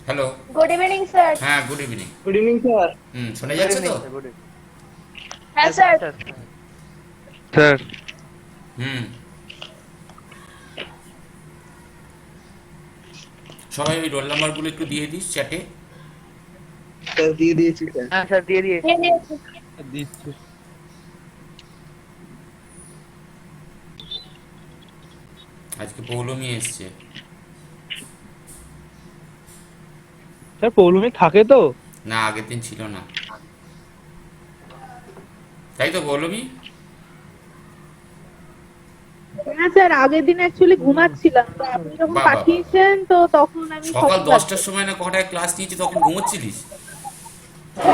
Hello. Good evening sir. হ্যাঁ, good evening. Good evening sir. শোনা good যাচ্ছে evening তো? স্যার, গুড ইভিনিং হ্যাঁ হ্যাঁ স্যার। স্যার। স্যার হুম সবাই ওই রোল নাম্বারগুলো একটু দিয়ে দিস চ্যাটে। স্যার দিয়ে দিয়েছি স্যার। হ্যাঁ স্যার, দিয়ে দিয়েছি। দিয়ে দিয়েছি। দিচ্ছি। আজকে পৌলমি এসছে। স্যার পৌলমি থাকে তো? না, আগের দিন ছিল না, তাই তো পৌলমি? হ্যাঁ স্যার, আগের দিন অ্যাকচুয়ালি ঘুমাচ্ছিলাম, তো আপনি যখন বাবা বাবা, পাঠিয়েছেন তো তখন আমি সকাল সঠিক 10টার আছি। সময় না কটায় ক্লাস নিয়েছি, তখন ঘুমোচ্ছিলিস?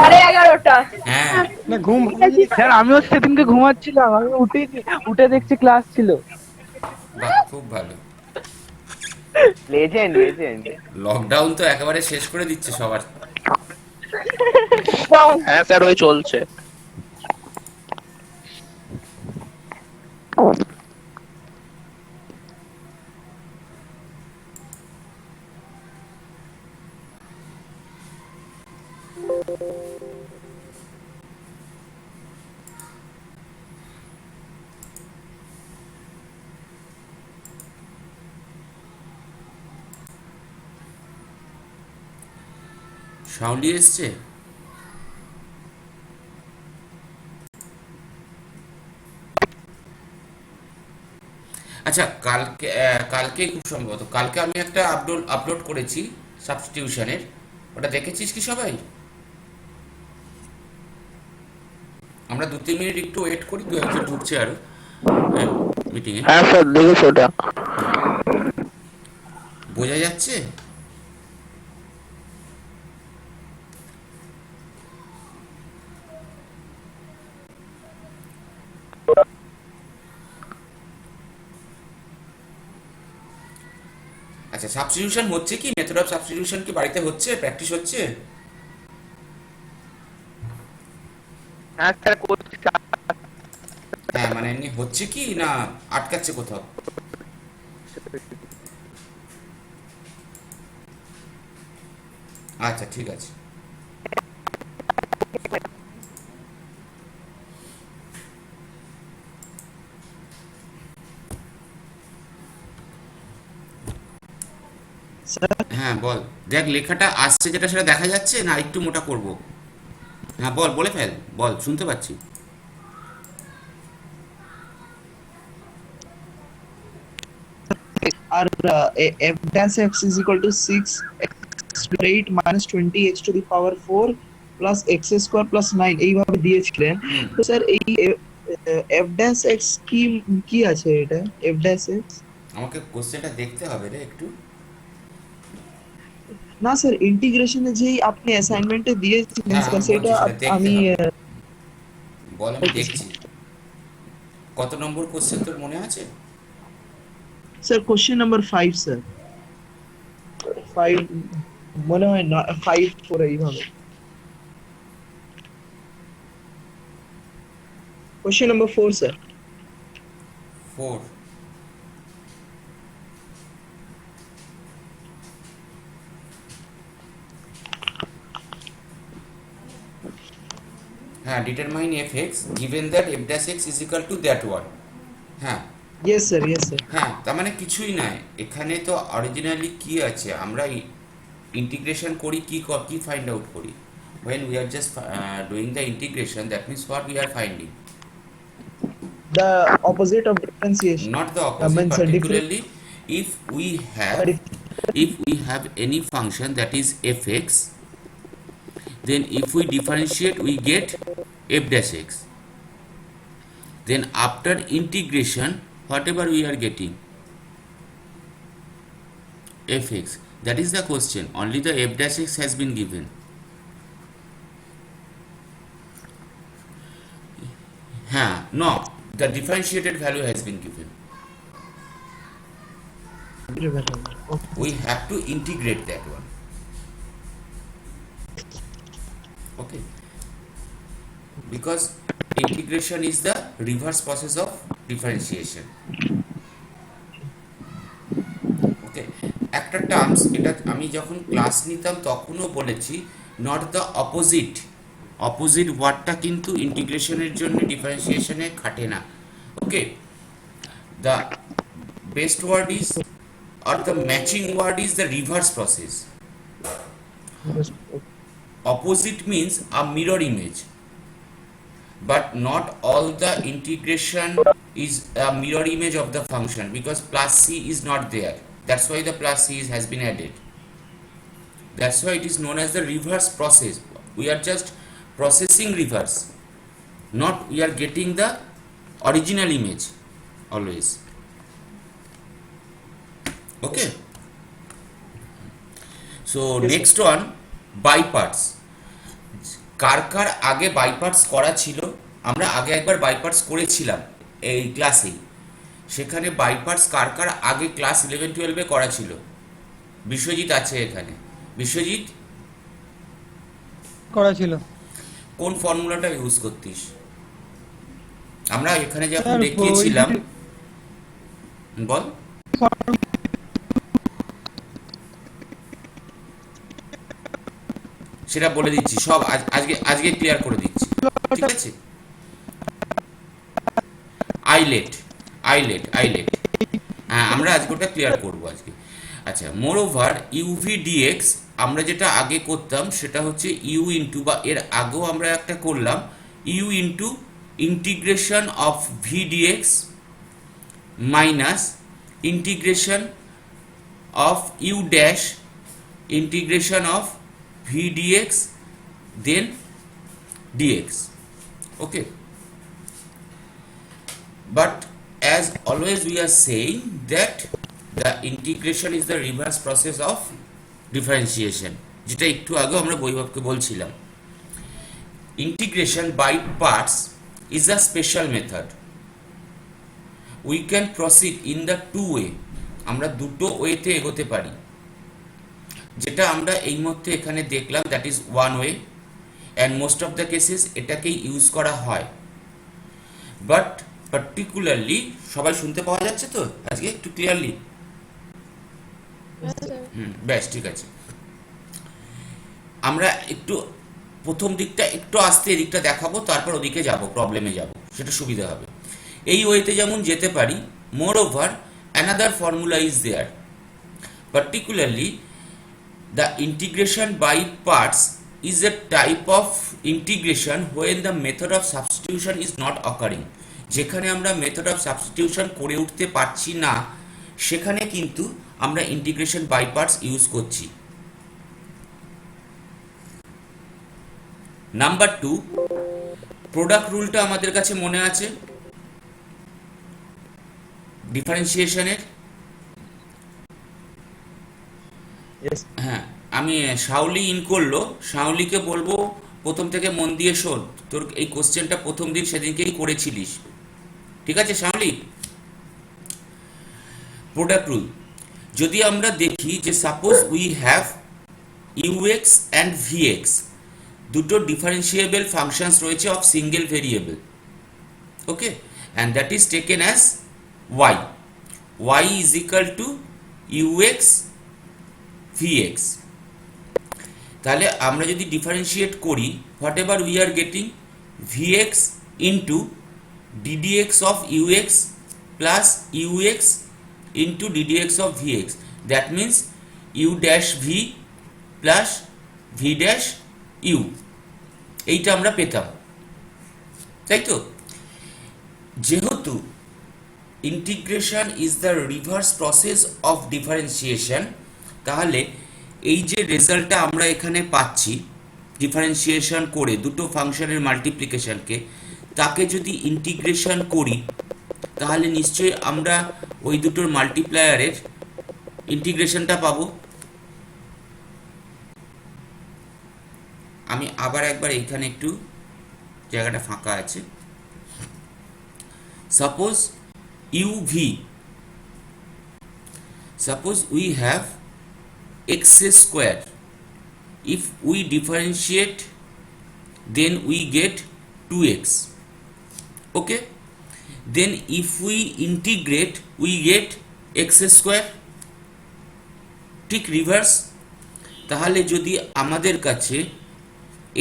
11:30। হ্যাঁ। না ঘুম ঠিক আছে স্যার, আমিও সেদিনকে ঘুমাচ্ছিলাম, আমি উঠে দেখছি ক্লাস ছিল। বাহ, খুব ভালো। Legend legend. লকডাউন তো একেবারে শেষ করে দিচ্ছে সবার। হ্যাঁ স্যার, ওই চলছে। শাওলি এসছে? আচ্ছা, কালকে খুব সম্ভবত কালকে আমি একটা আপলোড করেছি সাবস্টিটিউশনের। ওটা দেখেছিস কি সবাই? আমরা 2-3 মিনিট একটু ওয়েট করি, 2-1 জন ঢুকছে আরো মিটিংয়ে। হ্যাঁ স্যার, দেখেছি ওটা। বোঝা যাচ্ছে? আচ্ছা, সাবস্টিটিউশন হচ্ছে কি, মেথড অফ সাবস্টিটিউশন কি বাড়িতে হচ্ছে, প্র্যাকটিস হচ্ছে? হ্যাঁ স্যার, করছি। হ্যাঁ, মানে এমনি হচ্ছে কি না আটকাচ্ছে কোথাও? আচ্ছা, ঠিক আছে। হ্যাঁ বল। দেখ, লেখাটা আসছে যেটা, সেটা দেখা যাচ্ছে না একটু মোটা করব? হ্যাঁ বল, বলে ফেল, বল, শুনতে পাচ্ছি। Our f dash x is equal to 6 x to 8 minus 20 x to the power 4 plus x square plus 9 এইভাবে দিয়েছিলেন। হুম তো স্যার এই f dash x কি কি আছে এটা f dash x? আমাকে কোশ্চেনটা দেখতে হবে রে একটু। না স্যার, ইন্টিগ্রেশনে যেই আপনি অ্যাসাইনমেন্টে দিয়েছিলেন হ্যাঁ, স্যার, আমি বলছি সেটা সেটা দেখতে আমি হবে। বল, আমি ওকে দেখছি। কত নম্বর কোশ্চেন তোর মনে আছে? Sir, question number 5 sir. 5 মনে হয় না, 5 4 এইভাবে। Question number 4 sir. 4? হ্যাঁ, determine f x given that f dash x is equal to that one. হ্যাঁ। Yes sir, yes sir. হ্যাঁ, তার মানে কিছুই নাই এখানে তো। অরিজিনালি কি আছে, আমরা ইন্টিগ্রেশন করি, কি ফাইন্ড আউট করি? when we are just doing the integration, that means what we are finding? The opposite of differentiation. Not the opposite, Means a different. particularly if we have, if we have any function that is fx, then if we differentiate we get f dash x, then after integration whatever we are getting fx, that is the question. Only the f dash x has been given. No, the differentiated value has been given. We have to integrate that one. Okay, because integration is the reverse process of differentiation. Okay, একটা terms, এটা আমি যখন class নিতাম তখনও বলেছি, not the opposite. Opposite ওয়ার্ডটা কিন্তু ইন্টিগ্রেশনের জন্য ডিফারেন্সিয়েশনে খাটে না। Okay, the best word is or the matching word is the reverse process. Opposite means a mirror image, but not all the integration is a mirror image of the function, because plus c is not there. That's why the plus c has been added. That's why it is known as the reverse process. We are just processing reverse, not we are getting the original image always. Okay, so next one, by parts. কার কার আগে by parts করা ছিল? আমরা আগে একবার by parts করেছিলাম এই ক্লাসেই। সেখানে বাই পার্টস কার কার আগে ক্লাস 11-12 করা ছিল? বিশ্বজিৎ আছে এখানে। বিশ্বজিৎ, করা ছিল। কোন ফর্মুলাটা ইউজ করতিস? আমরা এখানে যখন স্যার, দেখিয়েছিলাম, বল। সেটা বলে দিচ্ছি, সব আজকে ক্লিয়ার করে দিচ্ছি, ঠিক আছে? আইলেট, হ্যাঁ, আমরা আজকে ওটা ক্লিয়ার করবো আজকে। আচ্ছা, মোর ওভার ইউভি ডিএক্স, আমরা যেটা আগে করতাম সেটা হচ্ছে ইউ ইন্টু, বা এর আগেও আমরা একটা করলাম, u into integration of v dx minus integration of u dash integration of v dx then dx. Okay, but as always we are saying that the integration is the reverse process of differentiation, যেটা একটু আগে আমরা বৈভবকে বলছিলাম। Integration by parts is a special method. We can proceed in the two way, আমরা দুটো ওয়েতে এগোতে পারি। যেটা আমরা এই মুহূর্তে এখানে দেখলাম, that is one way, and most of the cases এটাকেই ইউজ করা হয়। বাট পার্টিকুলারলি, সবাই শুনতে পাওয়া যাচ্ছে তো আজকে একটু ক্লিয়ারলি? বেশ, ঠিক আছে। আমরা একটু প্রথম দিকটা একটু আস্তে এদিকটা দেখাবো, তারপর ওদিকে যাব, প্রবলেমে যাব, সেটা সুবিধা হবে। এই ওয়েতে যেমন যেতে পারি, moreover another formula is there, particularly the integration by parts is a type of integration when the method of substitution is not occurring. যেখানে আমরা মেথড অফ সাবস্টিটিউশন করে উঠতে পারছি না, সেখানে কিন্তু আমরা ইন্টিগ্রেশন বাই পার্টস ইউজ করছি। নাম্বার 2, প্রোডাক্ট রুলটা আমাদের কাছে মনে আছে ডিফারেন্সিয়েশনের? হ্যাঁ, আমি শাওলি ইন করলো, শাওলিকে বলবো প্রথম থেকে মন দিয়ে শোন, তোর এই কোশ্চেনটা প্রথম দিন সেদিনকেই করেছিলিস, ঠিক আছে শাওলি? প্রোডাক্ট রুল যদি আমরা দেখি যে suppose we have ux and vx, দুটো ডিফারেন্সিয়েবল ফাংশনস রয়েছে of single variable, okay, and that is taken as y, y is equal to ux vx। তাহলে আমরা যদি ডিফারেন্সিয়েট করি, whatever we are getting vx into ddx of ux plus ux into ddx of vx, that means u dash v plus v dash u, এইটা আমরা পেতাম, তাই তো? যেহেতু integration is the reverse process of differentiation, তাহলে এই যে রেজাল্টটা আমরা এখানে পাচ্ছি ডিফারেন্সিয়েশন করে দুটো ফাংশনের মাল্টিপ্লিকেশনকে, তাকে যদি ইন্টিগ্রেশন করি তাহলে নিশ্চয়ই আমরা ওই দুটোর মাল্টিপ্লায়ারের ইন্টিগ্রেশনটা পাবো। আমি আবার একবার এইখানে একটু জায়গাটা ফাঁকা আছে, suppose uv, suppose we have x square, if we differentiate then we get 2x, okay, then if we integrate we get x square, ঠিক রিভার্স। তাহলে যদি আমাদের কাছে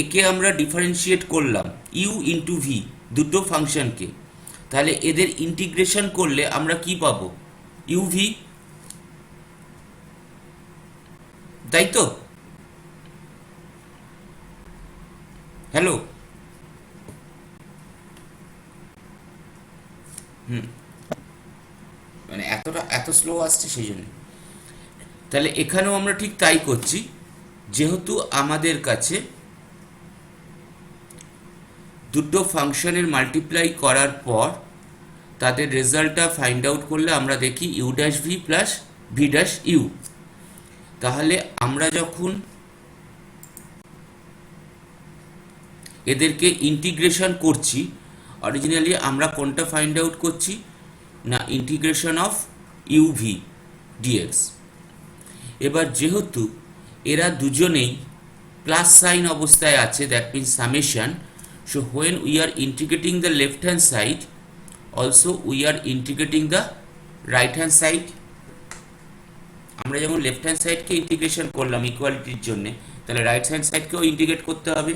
একে আমরা ডিফারেন্সিয়েট করলাম ইউ ইন্টু ভি, দুটো ফাংশনকে, তাহলে এদের ইন্টিগ্রেশন করলে আমরা কি পাবো? ইউ ভি, তাই তো? হ্যালো, মানে এত স্লো আসছে সেই জন্য। তাহলে এখানেও আমরা ঠিক তাই করছি, যেহেতু আমাদের কাছে দুটো ফাংশনের মাল্টিপ্লাই করার পর তাদের রেজাল্টটা ফাইন্ড আউট করলে আমরা দেখি u dash v plus v dash u. তাহলে আমরা যখন এদেরকে ইন্টিগ্রেশন করছি, অরিজিনালি আমরা কোনটা ফাইন্ড আউট করছি না integration of u v dx. এবার যেহেতু এরা দুজনেই প্লাস সাইন অবস্থায় আছে, that means summation, so when we are integrating the left hand side also we are integrating the right hand side. আমরা যেমন লেফট হ্যান্ড সাইডকে ইন্টিগ্রেশন করলাম ইকুয়ালিটির জন্য, তাহলে রাইট হ্যান্ড সাইডকেও ইন্টিগ্রেট করতে হবে।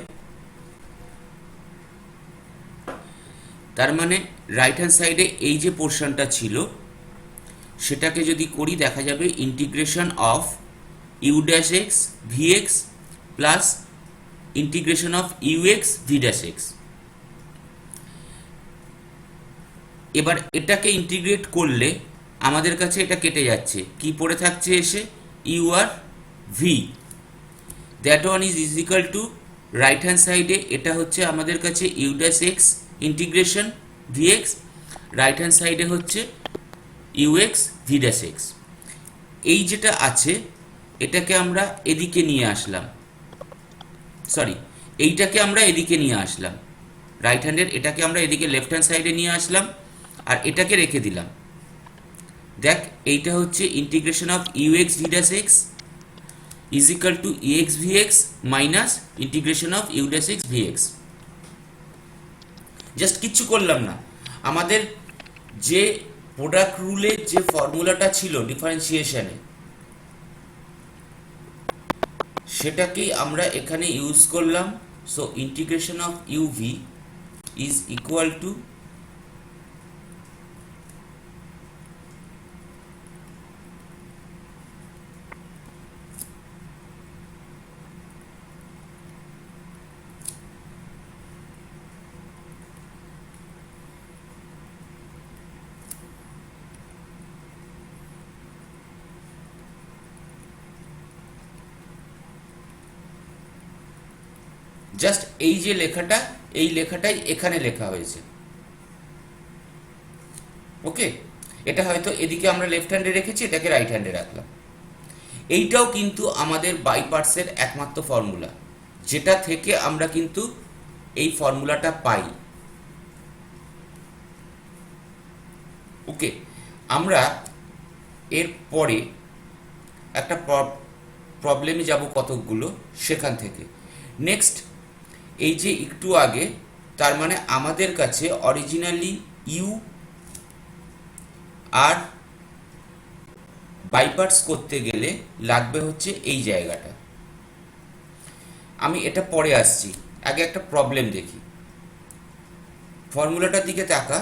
তার মানে রাইট হ্যান্ড সাইডে এই যে পোর্শনটা ছিল সেটাকে যদি করি দেখা যাবে integration of u dash x v x plus integration of u x v dash x. এবার এটাকে ইন্টিগ্রেট করলে আমাদের কাছে এটা কেটে যাচ্ছে, কি পড়ে থাকছে এসে ইউ আর v, that one is equal to right hand সাইডে এটা হচ্ছে আমাদের কাছে u dash x integration v x, right hand সাইডে হচ্ছে u x v dash x. এই যেটা আছে এটাকে আমরা এদিকে নিয়ে আসলাম, সরি এইটাকে আমরা এদিকে নিয়ে আসলাম, রাইট হ্যান্ডের এটাকে আমরা এদিকে লেফট হ্যান্ড সাইডে নিয়ে আসলাম আর এটাকে রেখে দিলাম। দেখ এইটা হচ্ছে integration of u x v dash x is equal to e x v x minus integration of u dash x v x. Just কিচ্ছু করলাম না, আমাদের যে প্রোডাক্ট রুলের যে ফর্মুলাটা ছিল ডিফারেন্সিয়েশনে সেটাকেই আমরা এখানে ইউজ করলাম। So integration of u V is equal to just এই যে লেখাটা, এই লেখাটাই এখানে লেখা হয়েছে। ওকে, এটা হয়তো এদিকে আমরা লেফট হ্যান্ডে রেখেছি, এটাকে রাইট হ্যান্ডে রাখলাম। এইটাও কিন্তু আমাদের বাই পার্টসের একমাত্র ফর্মুলা, যেটা থেকে আমরা কিন্তু এই ফর্মুলাটা পাই। ওকে, আমরা এর পরে একটা প্রবলেমে যাব কতকগুলো, সেখান থেকে নেক্সট এই যে একটু আগে, তার মানে আমাদের কাছে অরিজিনালি ইউ আর বাইপার্টস করতে গেলে লাগবে হচ্ছে এই জায়গাটা। আমি এটা পরে আসছি, আগে একটা প্রবলেম দেখি। ফর্মুলাটার দিকে তাকা,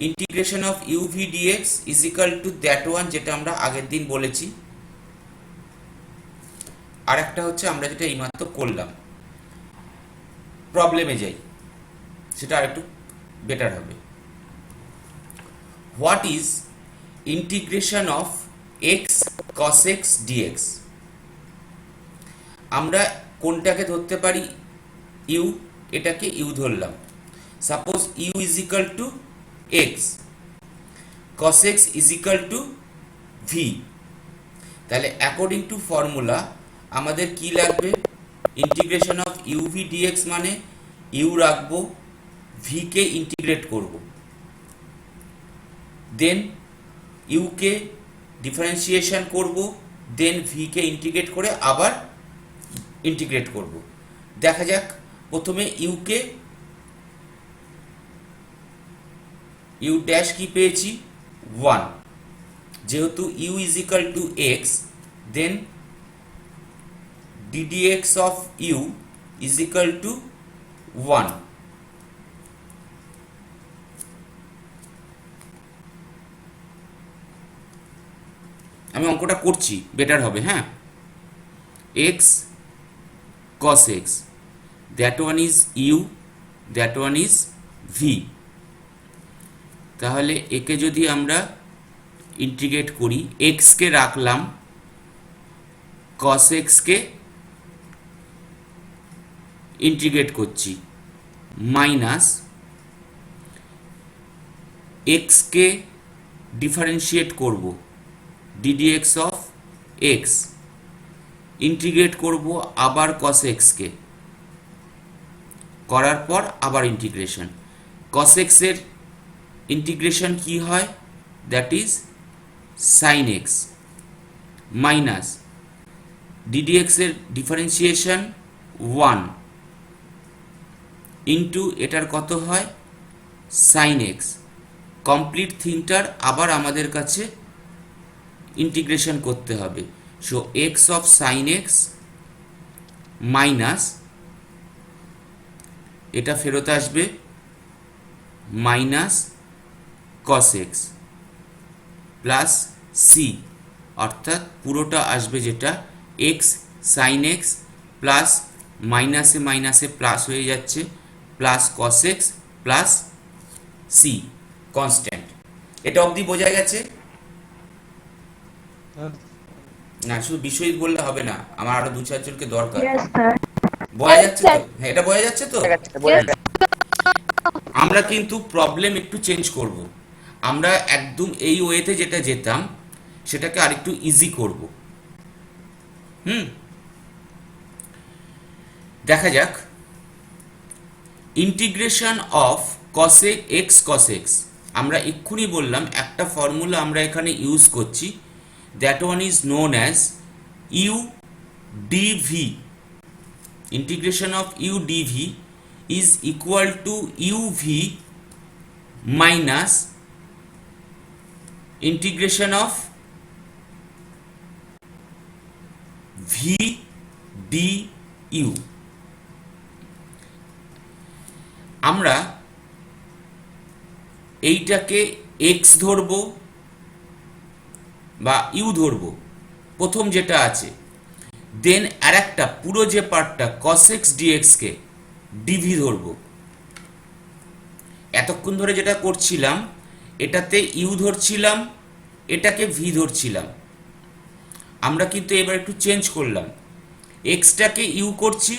integration of u v dx is equal to that one যেটা আমরা আগের দিন বলেছি, আর একটা হচ্ছে আমরা যেটা এইমাত্র করলাম। প্রবলেমে যাই, সেটা আরেকটু বেটার হবে। What is integration of x cos x dx? আমরা কোনটাকে ধরতে পারি? ইউ, এটাকে ইউ ধরলাম। Suppose u is equal to x, cos x is equal to v. তাহলে অ্যাকর্ডিং টু ফর্মুলা আমাদের কি লাগবে? Integration of u v dx মানে ইউ রাখবো, ভি কে ইন্টিগ্রেট করব, দেন ইউ কে ডিফারেন্সিয়েশন করব, দেন ভি কে ইন্টিগ্রেট করে আবার ইন্টিগ্রেট করব। দেখা যাক, প্রথমে ইউকে, ইউ ড্যাশ কি পেয়েছি 1, যেহেতু u is equal to x then d dx of u is equal to 1. আমি অঙ্কটা করছি, বেটার হবে। হ্যাঁ, x cos x, that one is u, that one is v। তাহলে একে যদি আমরা ইন্টিগ্রেট করি, x কে রাখলাম, cos x কে ইন্টিগ্রেট করছি, মাইনাস x কে ডিফারেন্সিয়েট করব, d dx of x integrate করব আবার cos x কে, করার পর আবার ইন্টিগ্রেশন। cos x এর ইন্টিগ্রেশন কি হয়, that is sin x, minus d dx এর ডিফারেন্সিয়েশন 1 ইন্টু এটার কত হয় sin x। কমপ্লিট থিংটার আবার আমাদের কাছে ইন্টিগ্রেশন করতে হবে। So x of sin x minus এটা ফেরত আসবে minus cos x plus c, অর্থাৎ পুরোটা আসবে যেটা x sin x প্লাস মাইনাসে মাইনাসে প্লাস হয়ে যাচ্ছে, plus cos x plus c constant. এটা অবধি বোঝা গেছে? না, শুধু বিষয় বললে হবে না, আমার আরো 2-4 জনকে দরকার। বোঝা যাচ্ছে তো? হ্যাঁ, এটা বোঝা যাচ্ছে তো? আমরা কিন্তু প্রবলেম একটু চেঞ্জ করব। আমরা একদম এই ওয়েতে যেটা যেতাম সেটাকে আরেকটু ইজি করব। দেখা যাক, integration of cos x cos x, আমরা এক্ষুনি বললাম একটা ফর্মুলা আমরা এখানে ইউজ করছি, that one is known as u dv, integration of u dv is equal to uv minus integration of v du। আমরা এইটাকে x ধরবো বা ইউ ধরবো, প্রথম যেটা আছে, দেন আর একটা পুরো যে পার্টটা cos x dx কে dv ধরবো। এতক্ষণ ধরে যেটা করছিলাম এটাতে ইউ ধরছিলাম, এটাকে ভি ধরছিলাম। আমরা কিন্তু এবার একটু চেঞ্জ করলাম, এক্সটাকে ইউ করছি,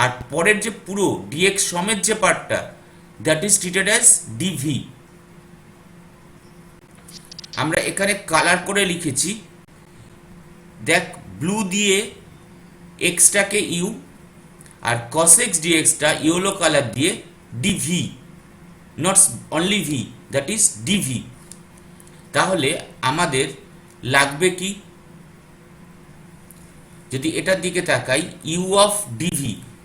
আর পরের যে পুরো dx সমেত যে পার্টটা, that is treated as dv। আমরা এখানে কালার করে লিখেছি, দেখ ব্লু দিয়ে এক্সটাকে ইউ আর cos x dx টা ইয়েলো কালার দিয়ে dv, not only v, that is dv। তাহলে আমাদের লাগবে কি, যদি এটার দিকে তাকাই u অফ dv,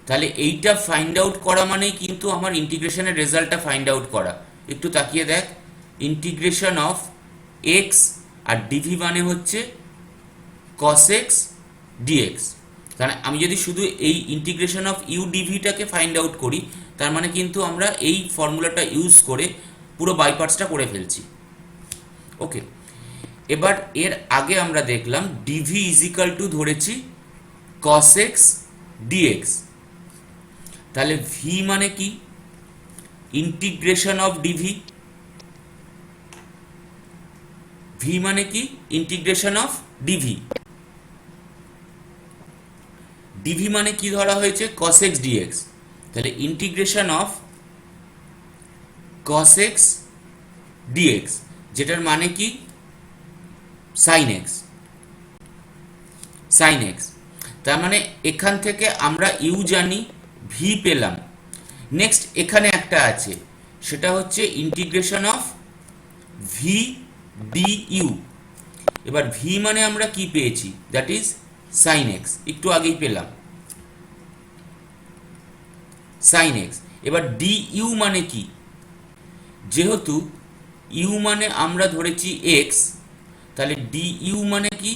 তাহলে এইটা ফাইন্ড আউট করা মানেই কিন্তু আমার ইন্টিগ্রেশনের রেজাল্টটা ফাইন্ড আউট করা। একটু তাকিয়ে দেখ, ইন্টিগ্রেশন অফ x আর dv মানে হচ্ছে cos x dx। কারণ আমি যদি শুধু এই ইন্টিগ্রেশন অফ ইউ ডিভিটাকে ফাইন্ড আউট করি, তার মানে কিন্তু আমরা এই ফর্মুলাটা ইউজ করে পুরো বাই পার্টসটা করে ফেলছি। ওকে, এবার এর আগে আমরা দেখলাম dv ইজ ইকাল টু ধরেছি cos x dx, তাহলে v মানে কি, ইন্টিগ্রেশন অফ dv, v মানে কি ইন্টিগ্রেশন অফ dv, dv মানে কি ধরা হয়েছে cos x dx, তাহলে integration of cos x dx, যেটার মানে কি sin x, sin x। তার মানে এখান থেকে আমরা u জানি, v পেলাম। নেক্সট এখানে একটা আছে, সেটা হচ্ছে ইন্টিগ্রেশন অফ v du। এবার v মানে আমরা কি পেয়েছি, দ্যাট ইজ sin x, একটু আগেই পেলাম sin x। এবার du মানে কি, যেহেতু u মানে আমরা ধরেছি x, তাহলে du মানে কি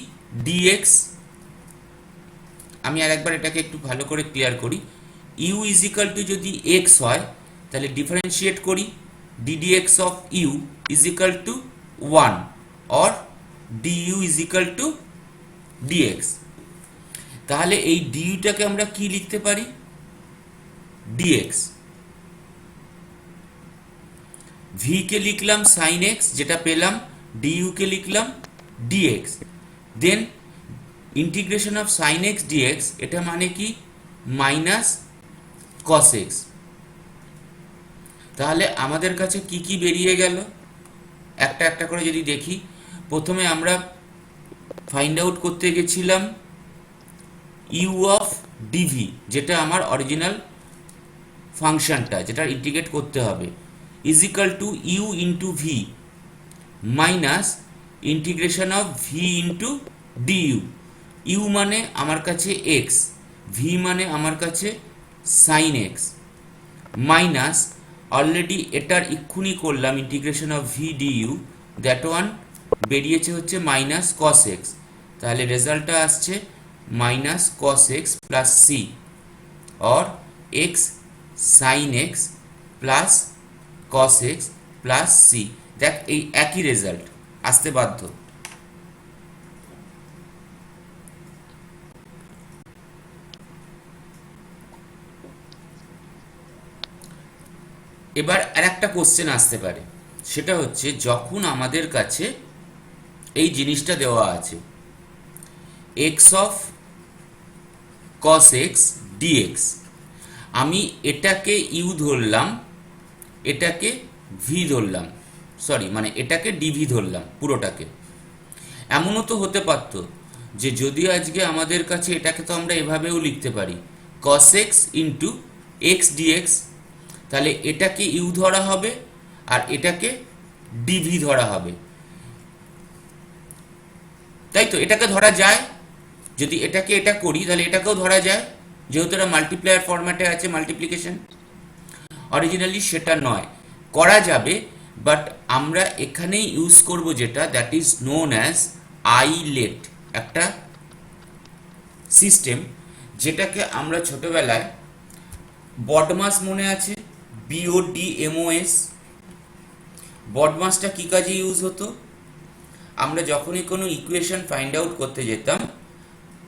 ডিএক্স, আমি আরেকবার এটাকে একটু ভালো করে ক্লিয়ার করি, ইউ ইজ ইকাল টু যদি এক্স হয় তাহলে ডিফারেন্সিয়েট করি ddx of u is equal to 1 or du is equal to dx. তাহলে এই ডিইউটাকে আমরা কি লিখতে পারি, ডিএক্স, ভি কে লিখলাম সাইন এক্স যেটা পেলাম, ডিইউ কে লিখলাম dx, then integration of sine x dx, এটা মানে কি মাইনাস কস এক্স। তাহলে আমাদের কাছে কি কি বেরিয়ে গেল একটা একটা করে যদি দেখি, প্রথমে আমরা ফাইন্ড আউট করতে গেছিলাম ইউ অফ ডিভি, যেটা আমার অরিজিনাল ফাংশনটা যেটা ইন্টিগ্রেট করতে হবে, is equal to u into v minus integration of v into du. U মানে আমার কাছে এক্স, ভি মানে আমার কাছে সাইন এক্স, মাইনাস অলরেডি এটার এক্ষুনি করলাম integration of v du, that one বেরিয়েছে হচ্ছে মাইনাস কস এক্স। তাহলে রেজাল্টটা আসছে minus cos x plus C or x sine x plus cos x plus C. দেখ এই একই রেজাল্ট আসতে বাধ্য। এবার আর একটা কোশ্চেন আসতে পারে, সেটা হচ্ছে যখন আমাদের কাছে এই জিনিসটা দেওয়া আছে x of cos x dx, আমি এটাকে ইউ ধরলাম, এটাকে ভি ধরলাম, সরি মানে এটাকে ডিভি ধরলাম পুরোটাকে। এমনও তো হতে পারতো যে যদি আজকে আমাদের কাছে এটাকে তো আমরা এভাবেও লিখতে পারি cos x into x dx, তাহলে এটাকে ইউ ধরা হবে আর এটাকে ডিভি ধরা হবে, তাই তো? এটাকে ধরা যায়, যদি এটাকে এটা করি তাহলে এটাকেও ধরা যায়, যেহেতু এটা মাল্টিপ্লায়ার ফরম্যাটে আছে মাল্টিপ্লিকেশন। অরিজিনালি সেটা নয়, করা যাবে, বাট আমরা এখানেই ইউজ করব যেটা that is known as eyelet, একটা সিস্টেম যেটাকে আমরা ছোটবেলায় বডমাস মনে আছে, BODMOS, বডমাসটা কি কাজে ইউজ হতো? আমরা যখনই কোনো ইকুয়েশন ফাইন্ড আউট করতে যেতাম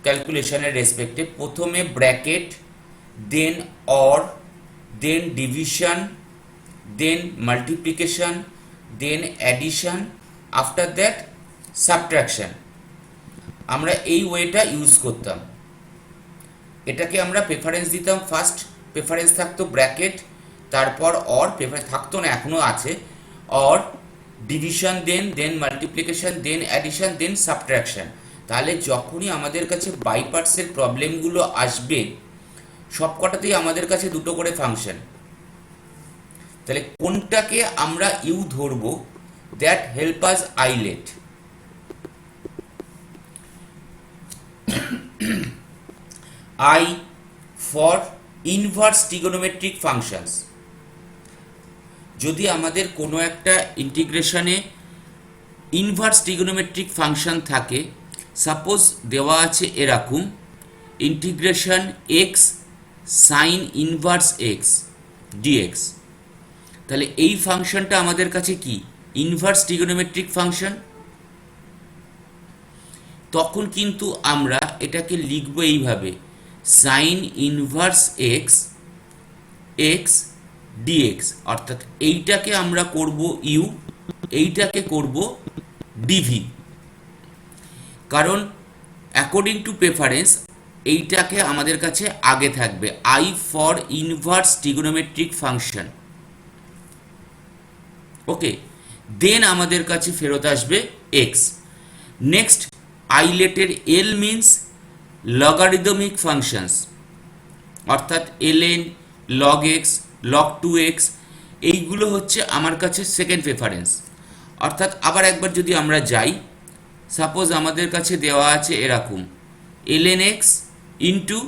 ক্যালকুলেশনের রেসপেক্টে, প্রথমে bracket, then or, then division, then multiplication, then addition, after that subtraction, আমরা এই ওয়েটা ইউজ করতাম। এটাকে আমরা প্রেফারেন্স দিতাম, ফার্স্ট প্রেফারেন্স থাকতো ব্র্যাকেট, তারপর অর, প্রেফারেন্স থাকতো না এখনও আছে, or, division, then multiplication, then addition, then subtraction. তাহলে যখনই আমাদের কাছে বাই পার্টসের প্রবলেমগুলো আসবে সবকটাতেই আমাদের কাছে দুটো করে ফাংশন, তাহলে কোনটাকে আমরা ইউ ধরবো, that help us ILATE. I for inverse trigonometric functions, যদি আমাদের কোনো একটা ইন্টিগ্রেশনে ইনভার্স ট্রিগোনোমেট্রিক ফাংশন থাকে, সাপোজ দেওয়া আছে এরকম integration x sine inverse x dx, তাহলে এই ফাংশনটা আমাদের কাছে কি ইনভার্স ট্রিগোনোমেট্রিক ফাংশন। তখন কিন্তু আমরা এটাকে লিখব এইভাবে sine inverse x x dx, অর্থাৎ এইটাকে আমরা করব ইউ, এইটাকে করব ডিভি, কারণ অ্যাকর্ডিং টু প্রেফারেন্স এইটাকে আমাদের কাছে আগে থাকবে, I for inverse trigonometric function. Okay, then আমাদের কাছে ফেরত আসবে এক্স। নেক্সট আইলেটের এল মিনস লগারিদমিক ফাংশনস, অর্থাৎ ln log x log 2x, এইগুলো হচ্ছে আমার কাছে সেকেন্ড প্রেফারেন্স। অর্থাৎ আবার একবার যদি আমরা যাই, সাপোজ আমাদের কাছে দেওয়া আছে এরকম ln x into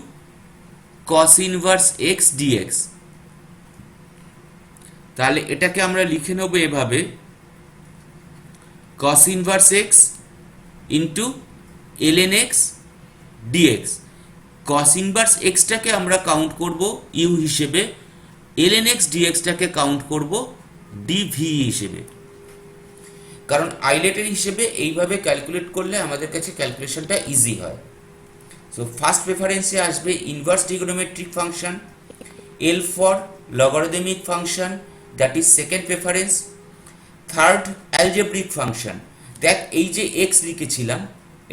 cos inverse x dx, তাহলে এটাকে আমরা লিখে নেব এভাবে cos inverse x into ln x dx। cos inverse x টাকে আমরা কাউন্ট করব u হিসেবে, ln x dx টাকে কাউন্ট করব dv হিসেবে, কারণ আইলেটের হিসেবে এইভাবে ক্যালকুলেট করলে আমাদের কাছে ক্যালকুলেশনটা ইজি হয়। সো ফার্স্ট প্রেফারেন্সে আসবে inverse trigonometric function, L for logarithmic function, that is second preference. Third algebraic function. দেখ এই যে এক্স লিখেছিলাম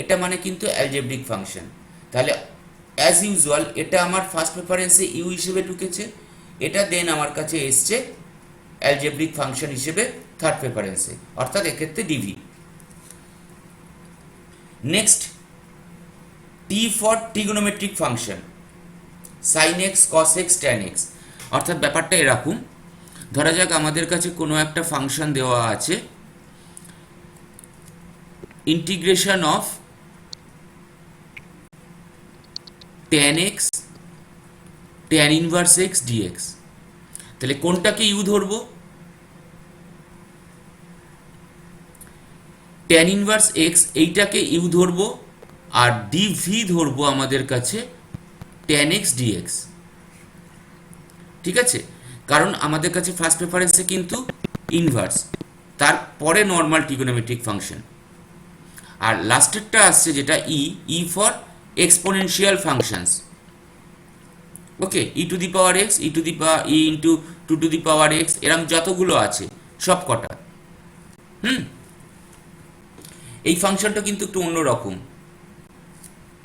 এটা মানে কিন্তু অ্যালজেব্রিক ফাংশন, তাহলে অ্যাজ ইউজুয়াল এটা আমার ফার্স্ট প্রেফারেন্সে ইউ হিসেবে ঢুকেছে, এটা দেন আমার কাছে এসছে অ্যালজেব্রিক ফাংশন হিসেবে থার্ড প্রেফারেন্সে, অর্থাৎ এক্ষেত্রে dv. Next T for trigonometric function, sine x cos x tan x. অর্থাৎ ব্যাপারটা এরকম, ধরা যাক আমাদের কাছে কোনো একটা ফাংশন দেওয়া আছে, integration of tan x tan inverse x dx. তাহলে কোনটাকে ইউ ধরবো? ট্যান ইনভার্স এক্স এইটাকে ইউ ধরবো, আর ডিভি ধরবো আমাদের কাছে ট্যান এক্স ডিএক্স। ঠিক আছে, কারণ আমাদের কাছে ফার্স্ট প্রেফারেন্সে কিন্তু ইনভার্স, তারপরে নর্মাল ট্রিগোনোমেট্রিক ফাংশন, আর লাস্টেরটা আসছে যেটা e for exponential functions. Okay, e to the power x, e to the power e into two to the power x, এরকম যতগুলো আছে সব কটা। এই ফাংশনটা কিন্তু একটু অন্যরকম,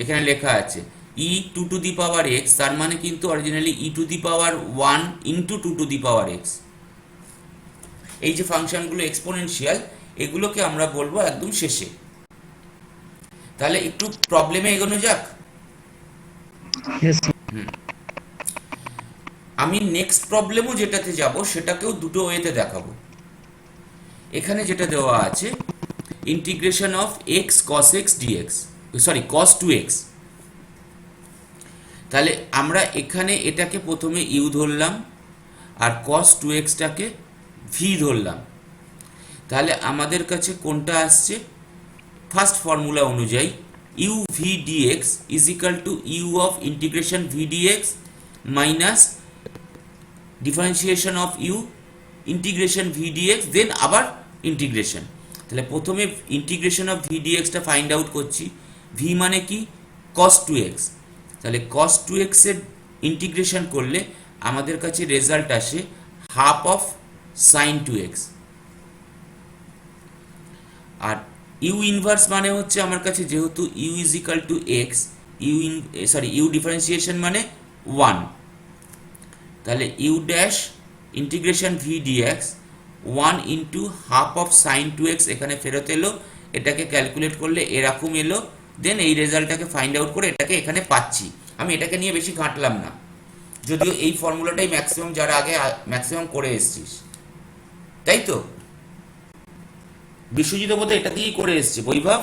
এখানে লেখা আছে e two to the power x, তার মানে কিন্তু originally e to the power 1 into two to the power x. এই যে ফাংশনগুলো এক্সপোনেনশিয়াল, এগুলোকে আমরা বলবো একদম শেষে। তাহলে একটু প্রবলেমে এগোনো যাক। আমি নেক্সট প্রবলেমও যেটাতে যাব সেটাকেও দুটো ওয়েতে দেখাবো। এখানে যেটা দেওয়া আছে integration of x cos x dx, sorry cos two x. তাহলে আমরা এখানে এটাকে প্রথমে ইউ ধরলাম আর কস টু এক্সটাকে ভি ধরলাম। তাহলে আমাদের কাছে কোনটা আসছে? ফার্স্ট ফর্মুলা অনুযায়ী u v dx is equal to u of integration v dx minus differentiation of u integration v dx, then আবার ইন্টিগ্রেশন। তাহলে প্রথমে ইন্টিগ্রেশন অফ ভি ডিএক্সটা ফাইন্ড আউট করছি। ভি মানে কি? Cos two x. তাহলে cos two এক্সের integration করলে আমাদের কাছে রেজাল্ট আসে half of sine two x. আর ইউ ইনভার্স মানে হচ্ছে আমার কাছে, যেহেতু u is equal to x, u differentiation মানে 1, তাহলে u dash integration v dx 1 into half of sine two x এখানে ফেরত এলো, এটাকে ক্যালকুলেট করলে এরকম এলো, দেন এই রেজাল্টটাকে ফাইন্ড আউট করে এটাকে এখানে পাচ্ছি। আমি এটাকে নিয়ে বেশি ঘাঁটলাম না, যদিও এই ফর্মুলাটাই ম্যাক্সিমাম যারা আগে ম্যাক্সিমাম করে এসছিস, তাই তো? বিশ্বজিৎ বোধ এটা দিয়েই করে এসছে, বৈভব?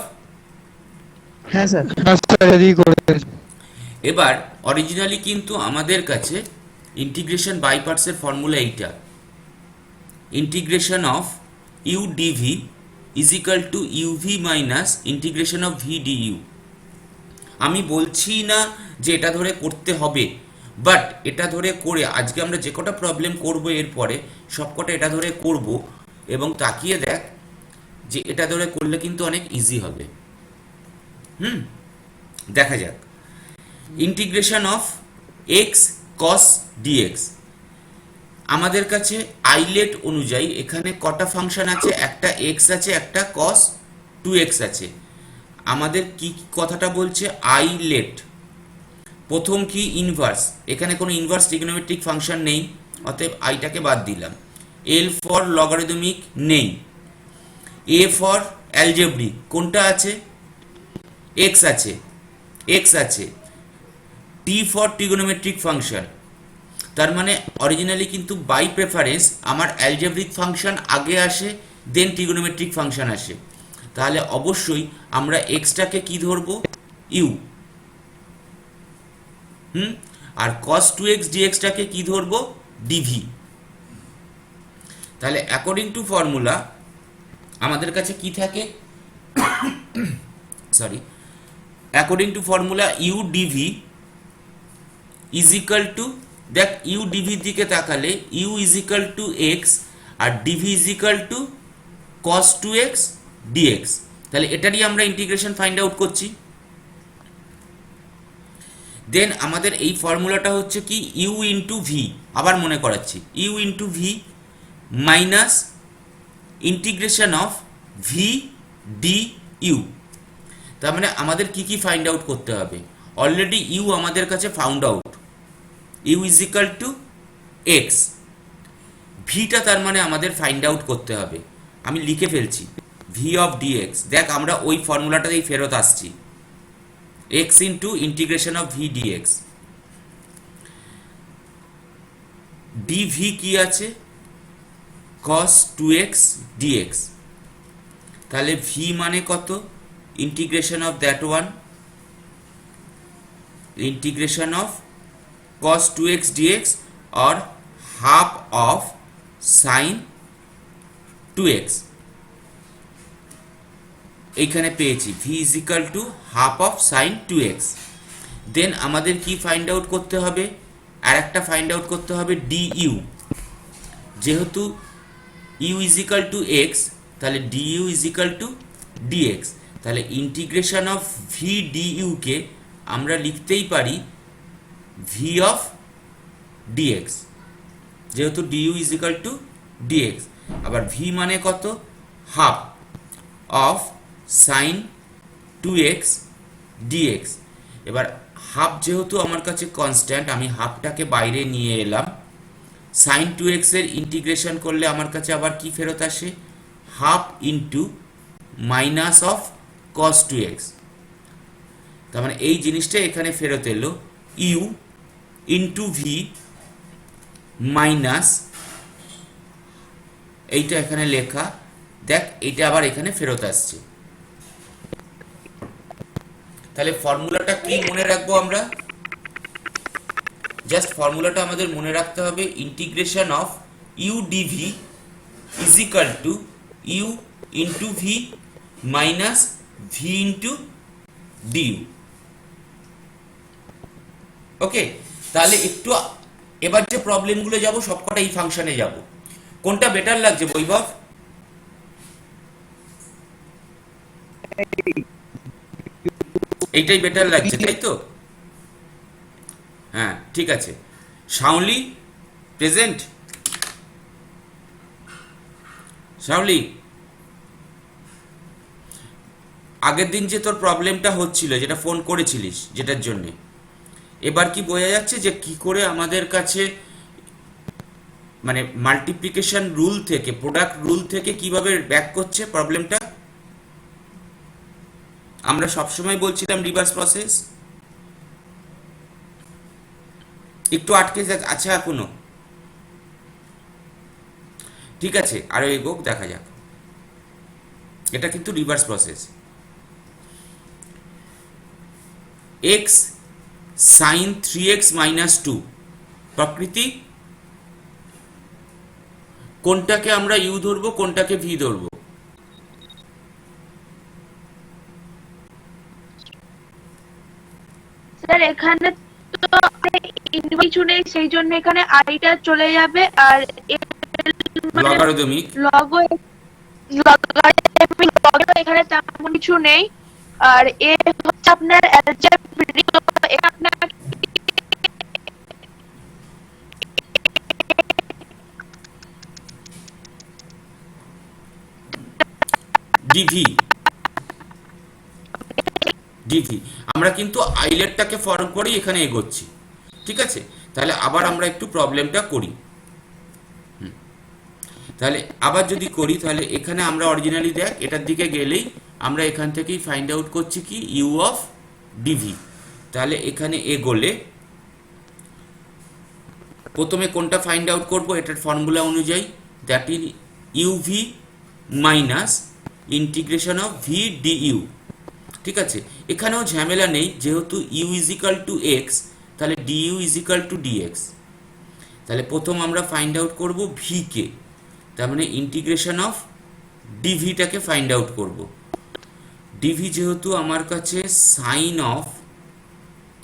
হ্যাঁ স্যার। এবার অরিজিনালি কিন্তু আমাদের কাছে ইন্টিগ্রেশন বাই পার্টসের ফর্মুলা এইটা, integration of u dv is equal to uv minus integration of v du. আমি বলছি না যে এটা ধরে করতে হবে, বাট এটা ধরে করে আজকে আমরা যে কটা প্রবলেম করবো এরপরে সবকটা এটা ধরে করব, এবং তাকিয়ে দেখ যে এটা ধরে করলে কিন্তু অনেক ইজি হবে। দেখা যাক। Integration of x cos dx, আমাদের কাছে আইলেট অনুযায়ী এখানে কটা ফাংশন আছে? একটা এক্স আছে, একটা কস টু এক্স আছে। আমাদের কি কথাটা বলছে? আইলেট। প্রথম কি? ইনভার্স। এখানে কোনো ইনভার্স ট্রিগোনোমেট্রিক ফাংশন নেই, অতএব আইটাকে বাদ দিলাম। এল ফর লগারিদমিক নেই। এ ফর অ্যালজেব্রিক, কোনটা আছে? এক্স আছে, এক্স আছে। টি ফর ট্রিগোনোমেট্রিক ফাংশন, তার মানে অরিজিনালি কিন্তু বাই প্রেফারেন্স আমার অ্যালজেব্রিক ফাংশন আগে আসে, দেন ট্রিগোনোমেট্রিক ফাংশন আসে। তাহলে অবশ্যই আমরা এক্সটাকে কি ধরবো? ইউ। আর cos 2x dxটাকে কি ধরবো? ডিভি। তাহলে অ্যাকর্ডিং টু ফর্মুলা আমাদের কাছে কি থাকে? Sorry, according to formula u dv is equal to, দেখ ইউ ডিভির দিকে তাকালে u is equal to x আর dv is equal to cos two x dx. তাহলে এটারই আমরা ইন্টিগ্রেশন ফাইন্ড আউট করছি। দেন আমাদের এই ফর্মুলাটা হচ্ছে কি ইউ ইন্টু ভি, আবার মনে করাচ্ছি, u into v minus integration of v d u. তার মানে আমাদের কি কি ফাইন্ড আউট করতে হবে? অলরেডি ইউ আমাদের কাছে found out, u is equal to x. ভিটা তার মানে আমাদের ফাইন্ড আউট করতে হবে, আমি লিখে ফেলছি ভি অফ ডিএক্স। দেখ আমরা ওই ফর্মুলাটাতেই ফেরত আসছি, x into integration of v dx. Dv কি আছে? cos 2x dx। তাহলে ভি মানে কত? Integration of that one, integration of cos 2x dx or half of sin 2x। এইখানে পেয়েছি v is equal to half of sin 2x। দেন আমাদের কি find out করতে হবে? আর একটা ফাইন্ড আউট করতে হবে du। যেহেতু u is equal to x, তাহলে du is equal to dx। তাহলে ইন্টিগ্রেশন অফ v du কে আমরা লিখতেই পারি v of dx, যেহেতু du is equal to dx। আবার v মানে কত? Half of sin 2x dx। এবার হাফ যেহেতু আমার কাছে কনস্ট্যান্ট, আমি হাফটাকে বাইরে নিয়ে এলাম। sin 2x এর ইন্টিগ্রেশন করলে আমার কাছে আবার কি ফেরত আসে? Half into minus of cos 2x। তার মানে এই জিনিসটা এখানে ফেরত এলো, ইউ ইন্টু ভি মাইনাস, এইটা এখানে লেখা, দেখ এইটা আবার এখানে ফেরত আসছে। তাহলে ফর্মুলাটা কি মনে রাখবো আমরা? জাস্ট ফর্মুলাটা আমাদের মনে রাখতে হবে, integration of u dv is equal to u into v minus v into du. Okay, তাহলে একটু এবার যে প্রবলেমগুলো যাব সবকটা এই ফাংশনে যাব। কোনটা বেটার লাগছে বৈভব? এইটাই বেটার লাগছে তাই তো? হ্যাঁ ঠিক আছে। শাওলি প্রেজেন্ট? শাওলি, আগের দিন যে তোর প্রবলেমটা হচ্ছিল, যেটা ফোন করেছিলিস, যেটার জন্যে এবার কি বোঝা যাচ্ছে যে কি করে আমাদের কাছে মানে মাল্টিপ্লিকেশন রুল থেকে, প্রোডাক্ট রুল থেকে কিভাবে ব্যাক করছে প্রবলেমটা? আমরা সবসময় বলছিলাম রিভার্স প্রসেস, একটু আটকে আছে এখনো। ঠিক আছে, আরো এগোক, দেখা যাক। এটা কিন্তু reverse process. x sin 3x minus 2 প্রকৃতি, কোনটাকে আমরা u ধরবো, কোনটাকে v ধরবো? স্যার এখানে তো কিছু নেই, সেই জন্য এখানে আইটা চলে যাবে আর লগারিদমিক এখানে তেমন কিছু নেই। আর এ হচ্ছে আপনার অ্যালজেব্রিক, আপনার ডিভি ডিভি আমরা কিন্তু আইলেটটাকে ফর্ম করেই এখানে এগোচ্ছি। ঠিক আছে, তাহলে আবার আমরা একটু প্রবলেমটা করি। তাহলে আবার যদি করি, তাহলে এখানে আমরা অরিজিনালি দেখ এটার দিকে গেলেই আমরা এখান থেকেই ফাইন্ড আউট করছি কি ইউ অফ ডিভি। তাহলে এখানে এগোলে প্রথমে কোনটা ফাইন্ড আউট করব? এটার ফর্মুলা অনুযায়ী, that is u v minus integration of v du. ঠিক আছে, এখানেও ঝামেলা নেই, যেহেতু u is equal to x, তাহলে du is equal to dx. তাহলে প্রথম আমরা ফাইন্ড আউট করব ভি কে, তার মানে ইন্টিগ্রেশন অফ ডিভিটাকে ফাইন্ড আউট করব। ডিভি যেহেতু আমার কাছে sign of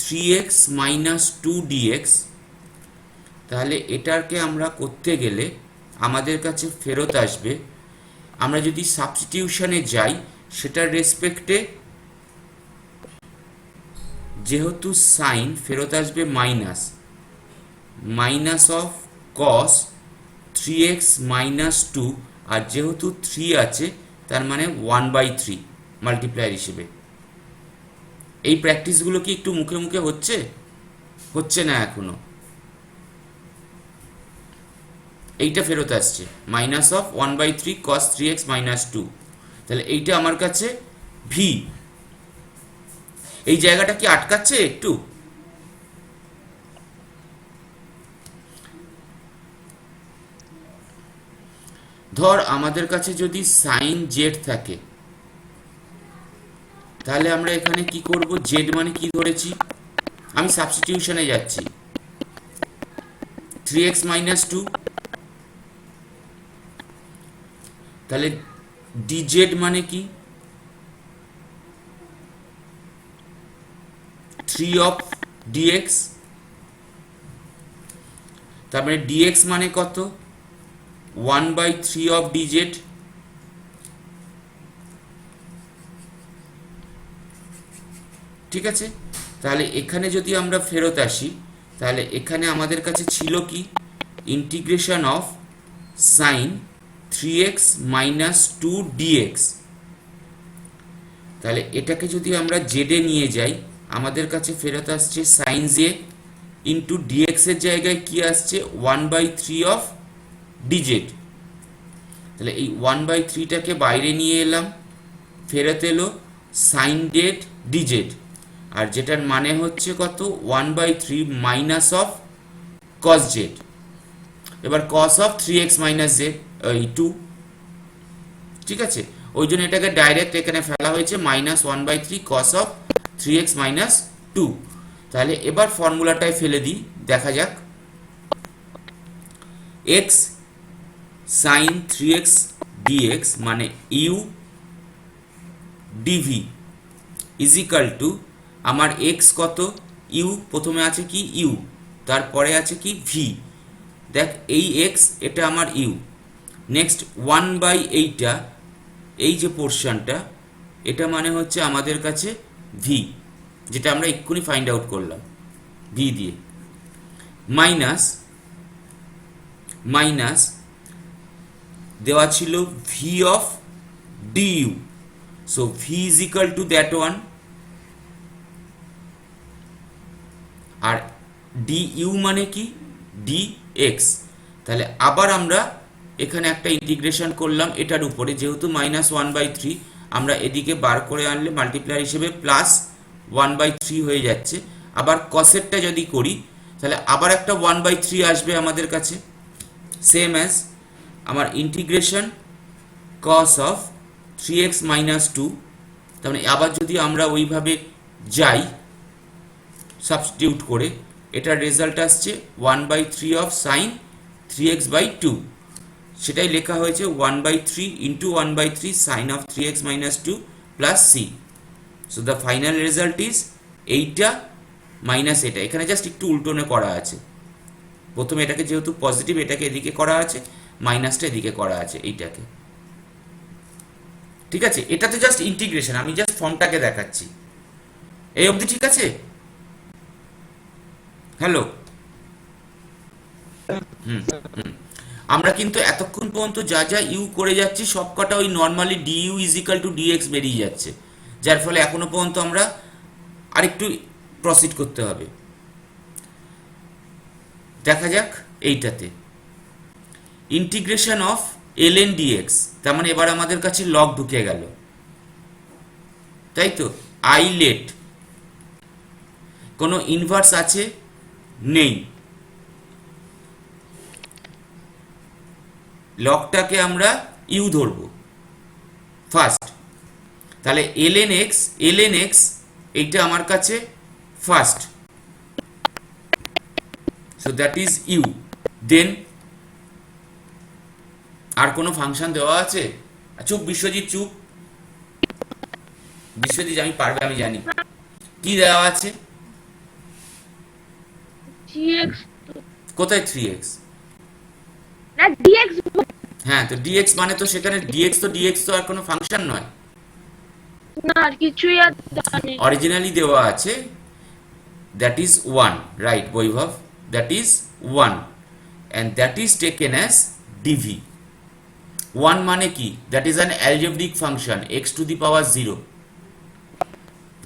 3x minus 2dx, তাহলে এটাকে আমরা করতে গেলে আমাদের কাছে ফেরত আসবে, আমরা যদি সাবস্টিটিউশনে যাই সেটার রেসপেক্টে যেহেতু সাইন ফেরত আসবে minus of cos 3x minus 2, আর যেহেতু 3 আছে তার মানে 1/3 মাল্টিপ্লায়ার হিসেবে। এই প্র্যাকটিসগুলো কি একটু মুখে মুখে হচ্ছে না এখনো? এইটা ফেরত আসছে minus of 1/3 cos 3x minus 2, তাহলে এইটা আমার কাছে ভি। এই জায়গাটা কি আটকাচ্ছে একটু? ধর আমাদের কাছে যদি সাইন জেড থাকে, তাহলে আমরা এখানে কি করব? জেড মানে কি ধরেছি? আমি সাবস্টিটিউশনে যাচ্ছি, 3x মাইনাস 2, তাহলে dz মানে কি? 3 অফ dx, তারপরে dx মানে কত? 1/3 অফ dz। ঠিক আছে, তাহলে এখানে যদি আমরা ফেরত আসি, তাহলে এখানে আমাদের কাছে ছিল কি? Integration of sign 3x minus 2 dx। তাহলে এটাকে যদি আমরা জেডে নিয়ে যাই, আমাদের কাছে ফেরত আসছে সাইন জে ইন্টু ডিএক্স এর জায়গায় কি আসছে? 1/3 অফ ডিজেড। তাহলে এই 1/3টাকে বাইরে নিয়ে এলাম, ফেরত এলো সাইন জেড ডিজেড, আর যেটার মানে হচ্ছে কত? 1/3 মাইনাস অফ কস জেড। এবার cos of 3x minus Z 2। ঠিক আছে, ওই জন্য এটাকে ডাইরেক্ট এখানে ফেলা হয়েছে minus 1/3 cos of 3x minus 2। তাহলে এবার ফর্মুলাটায় ফেলে দিই, দেখা যাক। x সাইন 3x dx মানে u dv is equal to আমার x কত? ইউ, প্রথমে আছে কি? ইউ, তারপরে আছে কি? ভি। দেখ এই x, এটা আমার ইউ। নেক্সট 1/8টা, এই যে পোর্শনটা, এটা মানে হচ্ছে আমাদের কাছে ভি, যেটা আমরা এক্ষুনি ফাইন্ড আউট করলাম ভি দিয়ে। মাইনাস দেওয়া ছিল v of du, so v is equal to that one. আর ডিইউ মানে কি? ডিএক্স। তাহলে আবার আমরা এখানে একটা ইন্টিগ্রেশন করলাম এটার উপরে, যেহেতু মাইনাস 1/3 আমরা এদিকে বার করে আনলে মাল্টিপ্লায়ার হিসেবে প্লাস 1/3 হয়ে যাচ্ছে। আবার কসেরটা যদি করি তাহলে আবার একটা 1/3 আসবে আমাদের কাছে, সেম অ্যাজ আমার integration cos of 3x minus 2। তার মানে আবার যদি আমরা ওইভাবে যাই সাবস্টিটিউট করে, এটার রেজাল্ট আসছে 1/3 অফ সাইন 3x/2, সেটাই লেখা হয়েছে 1/3 into 1/3 sine of 3x minus 2 plus C. So the final result is এইটা মাইনাস এটা। এখানে জাস্ট একটু উল্টোনে করা আছে, প্রথমে এটাকে যেহেতু পজিটিভ এটাকে এদিকে করা আছে, মাইনাসটা এদিকে করা আছে এইটাকে। ঠিক আছে, এটা তো জাস্ট ইন্টিগ্রেশন, আমি জাস্ট ফর্মটাকে দেখাচ্ছি। এই অবধি ঠিক আছে? হ্যালো, আমরা কিন্তু এতক্ষণ পর্যন্ত যা যা ইউ করে যাচ্ছি সবকটা ওই normally du is equal to dx বেরিয়ে যাচ্ছে, যার ফলে এখনো পর্যন্ত আমরা আরেকটু প্রসিড করতে হবে। দেখা যাক এইটাতে ইন্টিগ্রেশন অফ ln dx, তার মানে এবার আমাদের কাছে লগ ঢুকে গেল, তাই তো? আই লেট কোনো ইনভার্স আছে? নেই। লগটাকে আমরা ইউ ধরব ফার্স্ট, তাহলে ln x এইটা আমার কাছে first, so that is u. Then আর কোনো ফাংশন দেওয়া আছে? চুপ বিশ্বজিৎ, চুপ। বিশ্বজিৎ আমি পারবে, আমি জানি। কি দেওয়া আছে? dx কোথায় 3x? না dx হ্যাঁ, তো dx মানে তো সেখানে dx তো আর কোনো ফাংশন নয়, না আর কিছুই আর জানি। অরিজিনালি দেওয়া আছে that is 1, right Vaibhav, that is 1 and that is taken as dv। 1 মানে কি? that is an algebraic function x to the power 0,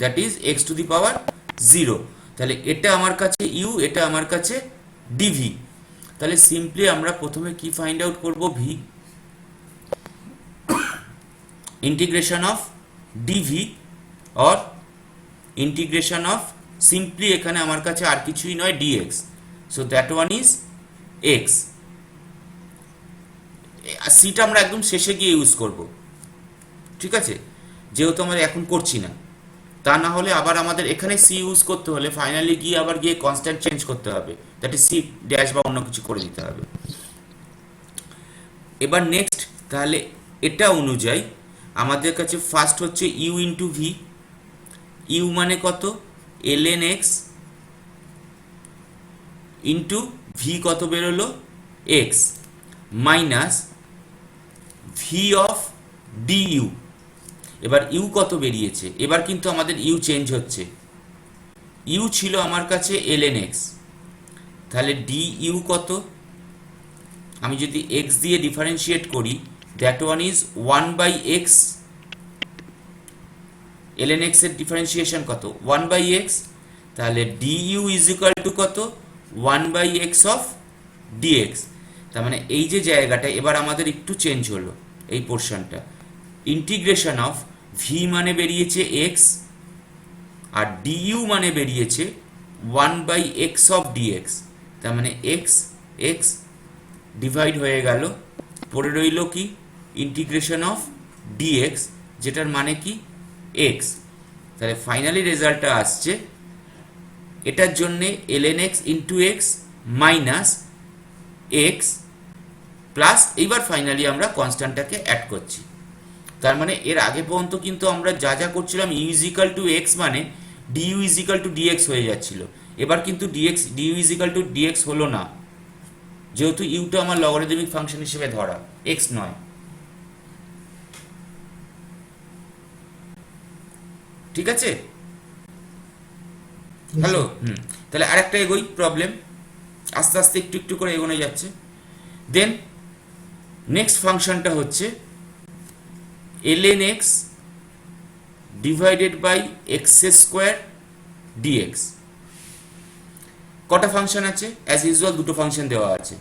that is x to the power 0। তাহলে এটা আমার কাছে u, এটা আমার কাছে dv। তাহলে সিম্পলি আমরা প্রথমে কি ফাইন্ড আউট করব? v, integration of dv or integration of, simply এখানে আমার কাছে আর কিছুই নয় dx, so that one is x। সিটা আমরা একদম শেষে গিয়ে ইউজ করব, ঠিক আছে, যেহেতু আমরা এখন করছি না। তা না হলে আবার আমাদের এখানে সি ইউজ করতে হলে ফাইনালি গিয়ে আবার গিয়ে কনস্ট্যান্ট চেঞ্জ করতে হবে, দ্যাট ইজ সি ড্যাশ বা অন্য কিছু করে দিতে হবে। এবার নেক্সট, তাহলে এটা অনুযায়ী আমাদের কাছে ফার্স্ট হচ্ছে ইউ ইন্টু ভি। ইউ মানে কত? ln x ইন্টু ভি কত বেরোলো? x minus v of DU. এবার ইউ কত বেরিয়েছে? এবার কিন্তু আমাদের ইউ চেঞ্জ হচ্ছে। ইউ ছিল আমার কাছে ln x, তাহলে ডিইউ কত? আমি যদি x দিয়ে ডিফারেন্সিয়েট করি, that one is 1/x। ln x এর ডিফারেন্সিয়েশন কত? 1/x। তাহলে du ইজ ইকুয়াল টু কত? 1/x of dx। তার মানে এই যে জায়গাটা এবার আমাদের একটু চেঞ্জ হলো, এই পোর্শনটা। ইন্টিগ্রেশন অফ ভি মানে বেরিয়েছে x আর du মানে বেরিয়েছে 1/x অফ dx। তার মানে x x ডিভাইড হয়ে গেল, পড়ে রইল কি? ইন্টিগ্রেশন অফ dx, যেটার মানে কি? x। তাহলে ফাইনালি রেজাল্টটা আসছে এটার জন্যে ln x into x minus x plus, এইবার ফাইনালি আমরা কনস্ট্যান্টটাকে অ্যাড করছি। তার মানে এর আগে পর্যন্ত কিন্তু আমরা যা যা করছিলাম ইউ ইজিক্যাল টু এক্স মানে ডিইউ ইজিক্যাল টু ডিএক্স হয়ে যাচ্ছিল। এবার কিন্তু ডিইউ ইজিক্যাল টু ডিএক্স হলো না, যেহেতু ইউটা আমার লগারিদমিক ফাংশন হিসেবে ধরা, এক্স নয়। ঠিক আছে? হ্যালো, তাহলে আরেকটা এগোই প্রবলেম, আস্তে আস্তে একটু একটু করে এগোনো যাচ্ছে। দেন নেক্সট ফাংশনটা হচ্ছে ln x divided by x square dx. কটা ফাংশন আছে? অ্যাজ ইউজুয়াল দুটো ফাংশন দেওয়া আছে।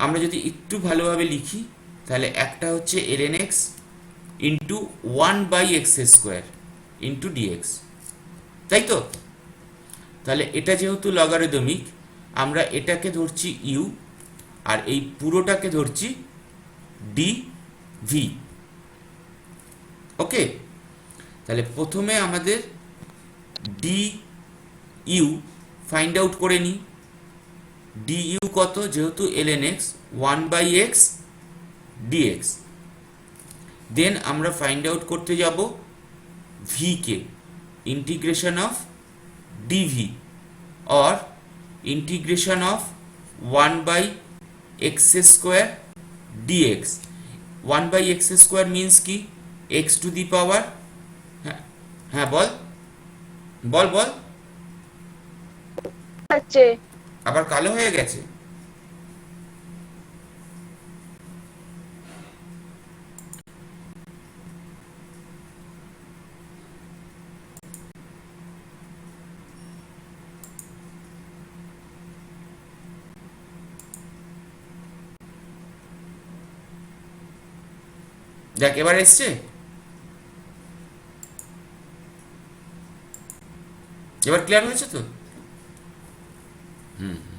আমরা যদি একটু ভালোভাবে লিখি তাহলে একটা হচ্ছে ln x into 1/x square into dx, তাই তো? তাহলে এটা যেহেতু লগারিদমিক, আমরা এটাকে ধরছি ইউ আর এই পুরোটাকে ধরছি ডিভি। ওকে, তাহলে প্রথমে আমাদের ডিইউ ফাইন্ড আউট করে নিই। ডিইউ কত? যেহেতু ln x 1/x dx। দেন আমরা ফাইন্ড আউট করতে যাব ভি কে, integration of dv or integration of 1/x square dx। 1/x square means কি? x টু দি পাওয়ার, হ্যাঁ বল বল বল, আছে আবার কালো হয়ে গেছে। দেখ এবার এসছে, এবার ক্লিয়ার হয়েছে তো?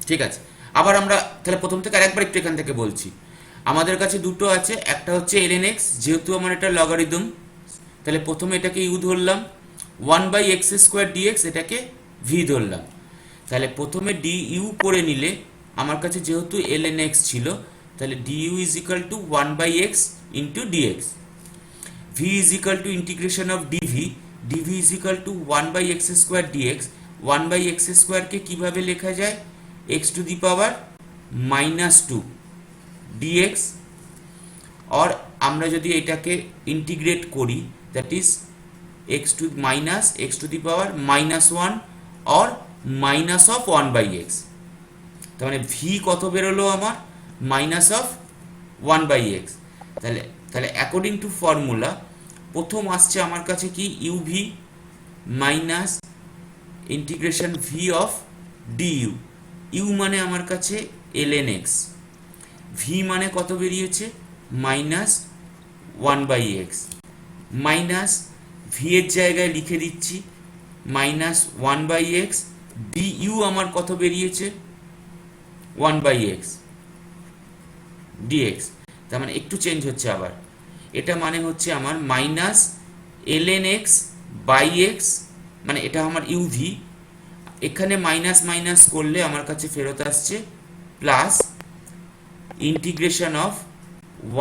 ঠিক আছে। আবার আমরা তাহলে প্রথম থেকে আরেকবার একটু এখান থেকে বলছি। আমাদের কাছে দুটো আছে, একটা হচ্ছে ln x, যেহেতু আমার এটা লগারিদম তাহলে প্রথমে এটাকে ইউ ধরলাম, 1/x স্কোয়ার dx এটাকে ভি ধরলাম। তাহলে প্রথমে ডিইউ করে নিলে আমার কাছে যেহেতু ln x ছিল, তাহলে du is equal to 1/x into dx. V is equal to integration of dv, dv is equal to 1/x square dx. 1/x স্কোয়ারকে কীভাবে লেখা যায়? X to the power -2 dx, और আমরা যদি এটাকে ইন্টিগ্রেট করি that is x to the power -1 और মাইনাস অফ 1/x, তার মানে ভি কত বেরোলো আমার? Minus of 1/x। তাহলে তাহলে অ্যাকর্ডিং টু ফর্মুলা প্রথম আসছে আমার কাছে কি uv minus integration v of du. U মানে আমার কাছে ln x, ভি মানে কত বেরিয়েছে? -1/x, মাইনাস ভি এর জায়গায় লিখে দিচ্ছি -1/x, ডিইউ আমার কত বেরিয়েছে? 1/x dx। তার মানে একটু চেঞ্জ হচ্ছে আবার, এটা মানে হচ্ছে আমার minus ln x by x, মানে এটা আমার ইউভি, এখানে মাইনাস মাইনাস করলে আমার কাছে ফেরত আসছে plus integration of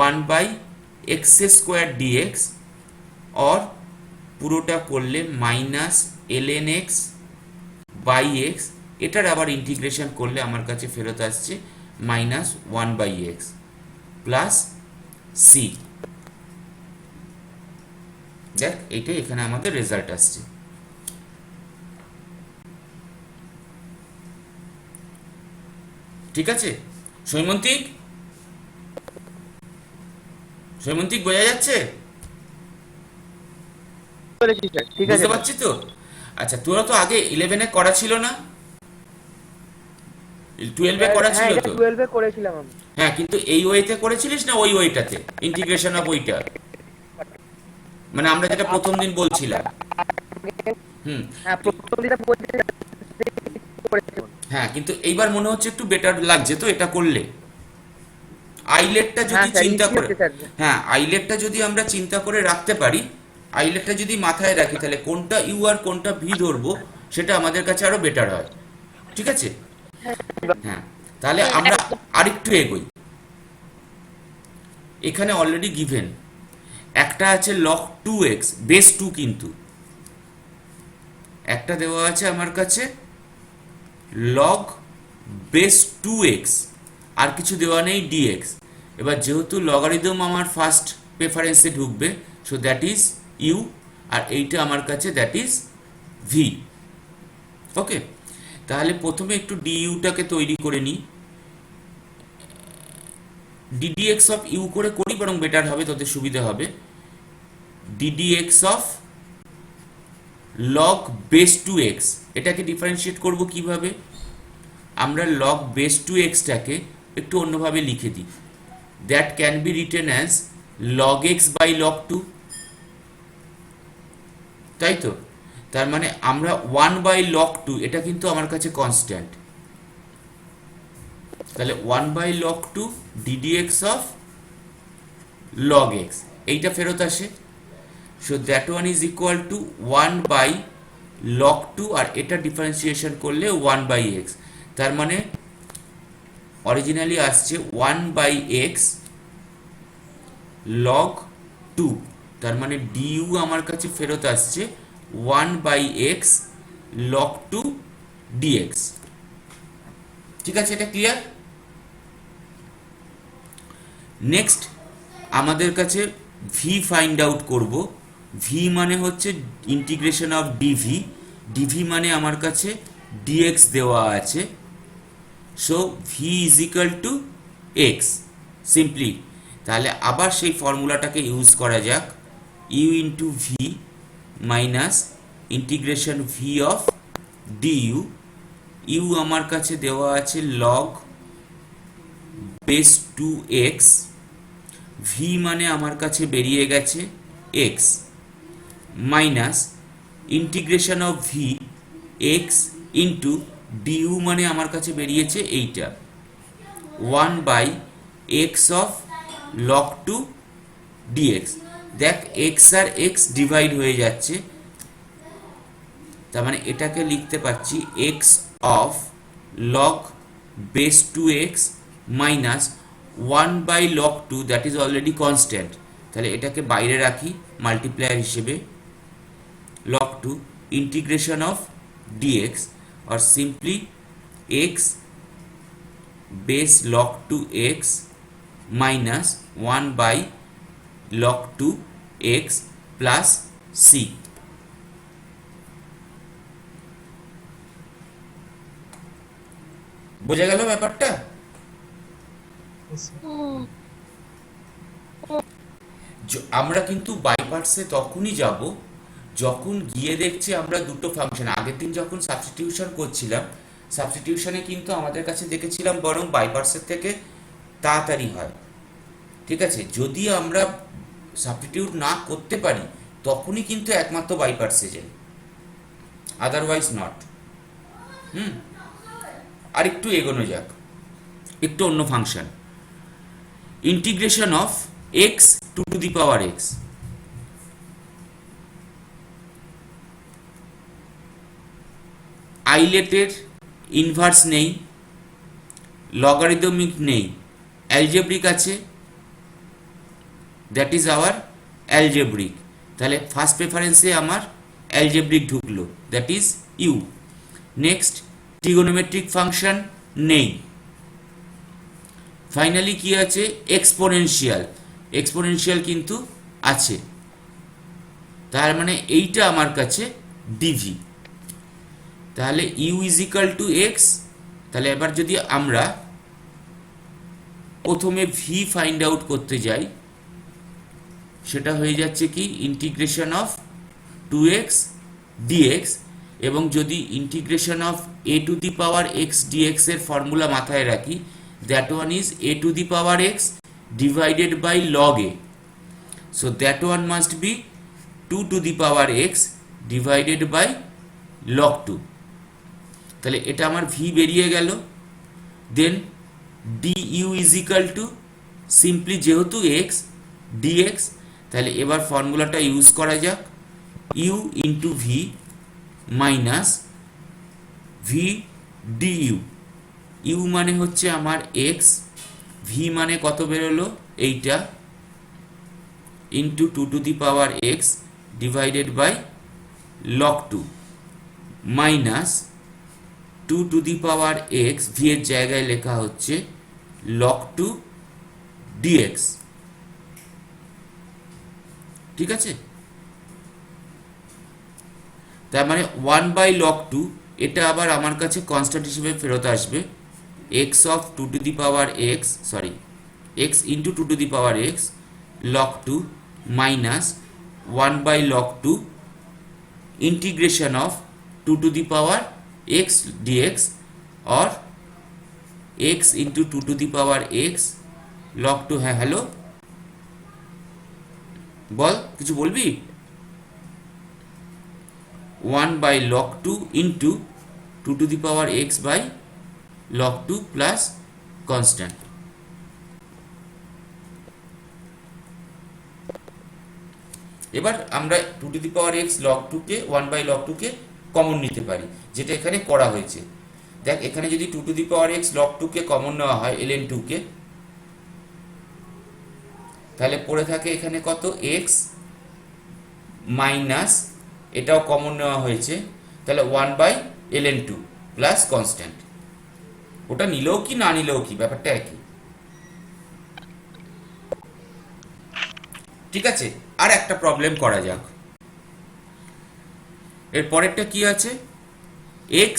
1/x square dx और পুরোটা করলে minus ln x by x, এটার আবার ইন্টিগ্রেশন করলে আমার কাছে ফেরত আসছে -1/x প্লাস সি। দেখ এইটাই এখানে আমাদের রেজাল্ট আসছে। ঠিক আছে সৈমন্তিক, সৈমন্তিক বোঝা যাচ্ছে? ঠিক আছে বুঝতে পারছি তো? আচ্ছা তোরা তো আগে 11 এ করা ছিল না, 12 এ করা ছিল তো? 12 এ করেছিলাম আমি। হ্যাঁ কিন্তু এই ওয়েতে করেছিলিস না ওই ওয়েটাতে ইন্টিগ্রেশন অফ ওইটা, মানে আমরা যেটা প্রথম দিন বলছিলাম? হ্যাঁ প্রথম দিনটা করেছিলাম। হ্যাঁ কিন্তু এইবার মনে হচ্ছে একটু বেটার লাগছে তো এটা করলে। আইলেটটা যদি চিন্তা করে, হ্যাঁ আইলেটটা যদি আমরা চিন্তা করে রাখতে পারি, আইলেটটা যদি মাথায় রাখি তাহলে কোনটা ইউ আর কোনটা ভি ধরবো সেটা আমাদের কাছে আরো বেটার হয়। ঠিক আছে? হ্যাঁ তাহলে আমরা আরেকটু এগোই। এখানে অলরেডি গিভেন একটা আছে log 2x বেস 2, কিন্তু একটা দেওয়া আছে আমার কাছে log বেস 2x, আর কিছু দেওয়া নেই dx। এবার যেহেতু লগারিদম আমার ফার্স্ট প্রেফারেন্সে ঢুকবে, সো দ্যাট ইজ ইউ, আর এইটা আমার কাছে দ্যাট ইজ ভি। ওকে, তাহলে প্রথমে একটু ডিইউটাকে তৈরি করে নিই, ddx অফ ইউ করে করি বরং বেটার হবে, তোদের সুবিধা হবে। ddx of log base 2x, এটাকে ডিফারেন্সিয়েট করব কিভাবে? আমরা log বেস 2x টাকে একটু অন্যভাবে লিখে দিই, that can be written as log x by log 2, তাই তো? তার মানে আমরা 1/log 2, এটা কিন্তু আমার কাছে কনস্ট্যান্ট, তাহলে 1/log 2 ddx of log x এইটা ফেরত আসে। So that one is equal to 1/log 2, আর এটা ডিফারেন্সিয়েশন করলে 1/x, তার মানে অরিজিনালি আসছে 1/x log 2, তার মানে du আমার কাছে ফেরত আসছে 1/x log 2 dx। ঠিক আছে, এটা ক্লিয়ার? নেক্সট আমাদের কাছে ভি ফাইন্ড আউট করব। ভি মানে হচ্ছে ইন্টিগ্রেশন অফ ডিভি, ডিভি মানে আমার কাছে dx দেওয়া আছে, so v is equal to x simply. তাহলে আবার সেই ফর্মুলাটাকে ইউজ করা যাক, u into v minus integration v of du. U আমার কাছে দেওয়া আছে log বেস 2x, ভি মানে আমার কাছে বেরিয়ে গেছে x, minus integration of v x into du মানে আমার কাছে বেরিয়েছে এইটা 1/x অফ log 2 dx। দেখ x আর x ডিভাইড হয়ে যাচ্ছে, তার মানে এটাকে লিখতে পাচ্ছি x of log base 2x minus 1/log 2, that is already constant, তাহলে এটাকে বাইরে রাখি মাল্টিপ্লায়ার হিসেবে log 2 integration of dx or simply x base log 2x minus 1 by log 2x plus c. বোঝা গেল ব্যাপারটা? আমরা কিন্তু বাই পার্টসে তখনই যাব যখন গিয়ে দেখছি আমরা দুটো ফাংশন, আগের দিন যখন সাবস্টিটিউশন করছিলাম, সাবস্টিটিউশনে কিন্তু আমাদের কাছে দেখেছিলাম বরং বাই পার্টসের থেকে তাড়াতাড়ি হয়। ঠিক আছে, যদি আমরা সাবস্টিটিউট না করতে পারি তখনই কিন্তু একমাত্র বাই পার্টসে যাই, আদারওয়াইজ নট। আর একটু এগোনো যাক, একটু অন্য function, integration of x to the power x. আইলেটের ইনভার্স নেই, লগারিদমিক নেই, অ্যালজেব্রিক আছে, দ্যাট ইজ আওয়ার অ্যালজেব্রিক। তাহলে ফার্স্ট প্রেফারেন্সে আমার অ্যালজেব্রিক ঢুকলো, that is u. Next trigonometric function নেই। ফাইনালি কি আছে? এক্সপোনেনশিয়াল। এক্সপোনেনশিয়াল কিন্তু আছে, তার মানে এইটা আমার কাছে ডিভি। তাহলে u is equal to x. তাহলে এবার যদি আমরা প্রথমে ভি ফাইন্ড আউট করতে যাই, সেটা হয়ে যাচ্ছে কি ইন্টিগ্রেশন অফ 2x dx, এবং যদি integration of a to the power x dx এর ফর্মুলা মাথায় রাখি, that one is a to the power x divided by log a, so that one must be 2 to the power x divided by log 2. তাহলে এটা আমার v বেরিয়ে গেল। দেন du is equal to simply যেহেতু x dx, তাহলে এবার ফর্মুলাটা use করা যাক, u into v minus v du। u মানে হচ্ছে আমার x, v মানে কত বেরোলো এইটা, into 2 to the power x divided by log 2 minus 2 to the power x, v এর জায়গায় লেখা হচ্ছে log 2 dx। ঠিক আছে, তার মানে 1 বাই log 2, এটা আবার আমার কাছে কনস্ট্যান্ট হিসেবে ফেরত আসবে, x of 2 to the power x, sorry x into 2 to the power x log 2 minus 1 by log 2 integration of 2 to the power x dx or x into 2 to the power x log 2। হ্যাঁ hello, বল কিছু বলবি? 1 by log 2 into 2 to the power x by log 2 plus constant। এবার আমরা 2 to the power x log 2 কে 1 by log 2 কে common নিতে পারি, যেটা এখানে করা হয়েছে। দেখ এখানে যদি 2 to the power x log 2 কে কমন নেওয়া হয় ln 2 কে, তাহলে পড়ে থাকে এখানে কত x মাইনাস, এটাও কমন নেওয়া হয়েছে, তাহলে 1 বাই ln 2 প্লাস কনস্ট্যান্ট। ওটা নিলেও কি না নিলেও কি, ব্যাপারটা একই। ঠিক আছে, আর একটা প্রবলেম করা যাক। এর পরেরটা কি আছে? x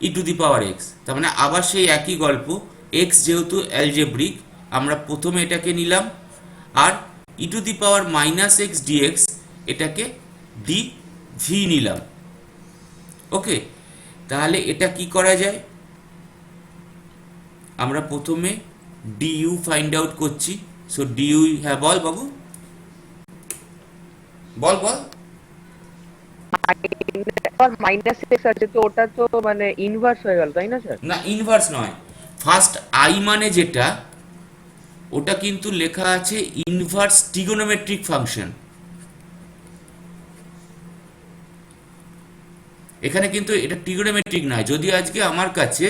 E to the power x, তার মানে আবার সেই একই গল্প, x যেহেতু অ্যালজেব্রিক আমরা প্রথমে এটাকে নিলাম, আর e to the power minus x dx এটাকে ডি ভি নিলাম। ওকে, তাহলে এটা কি করা যায়? আমরা প্রথমে ডিইউ ফাইন্ড আউট করছি, সো ডিইউ, হ্যাঁ বল বাবু, বল বল। মাইনাস এক্স আছে তো ওটা তো মানে ইনভার্স হয়ে গেল, তাই না স্যার? না, ইনভার্স নয়, ফার্স্ট আই মানে যেটা ওটা কিন্তু লেখা আছে ইনভার্স ট্রিগোনোমেট্রিক ফাংশন। এখানে কিন্তু এটা ট্রিগোনোমেট্রিক নয়। যদি আজকে আমার কাছে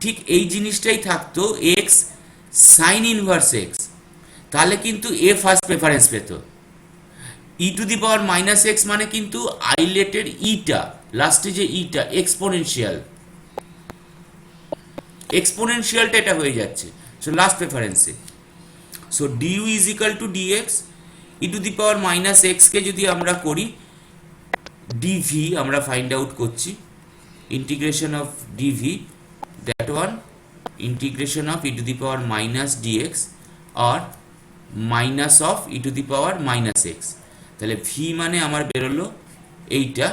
ঠিক এই জিনিসটাই থাকতো x সাইন ইনভার্স x, তাহলে কিন্তু এ ফার্স্ট প্রেফারেন্স পেত। E to the power minus x মানে কিন্তু আইলেটের ইটা, লাস্টে যে ইটা এক্সপোনেনশিয়াল, এক্সপোনেনশিয়ালটা এটা হয়ে যাচ্ছে। সো লাস্ট প্রেফারেন্সে, so du is equal to dx, e to the power minus এক্সকে যদি আমরা করি ডিভি, আমরা ফাইন্ড আউট করছি integration of dv, that one integration of e to the power minus dx or minus of e to the power minus x, তাহলে v মানে আমার বেরোলো এইটা,